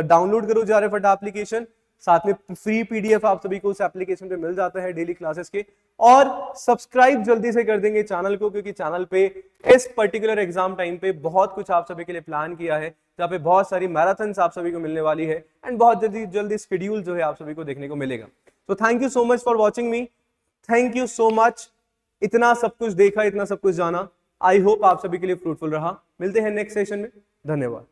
S1: डाउनलोड करो जेआरएफ अड्डा एप्लीकेशन, साथ में फ्री पीडीएफ आप सभी को उस एप्लीकेशन पे मिल जाता है डेली क्लासेस के। और सब्सक्राइब जल्दी से कर देंगे चैनल को, क्योंकि चैनल पे इस पर्टिकुलर एग्जाम टाइम पे बहुत कुछ आप सभी के लिए प्लान किया है, जहाँ पे बहुत सारी मैराथन्स आप सभी को मिलने वाली है एंड बहुत जल्दी शेड्यूल जो है आप सभी को देखने को मिलेगा। तो thank you so much for watching me, thank you so much. इतना सब कुछ देखा, इतना सब कुछ जाना, आई होप आप सभी के लिए फ्रूटफुल रहा। मिलते हैं नेक्स्ट सेशन में, धन्यवाद।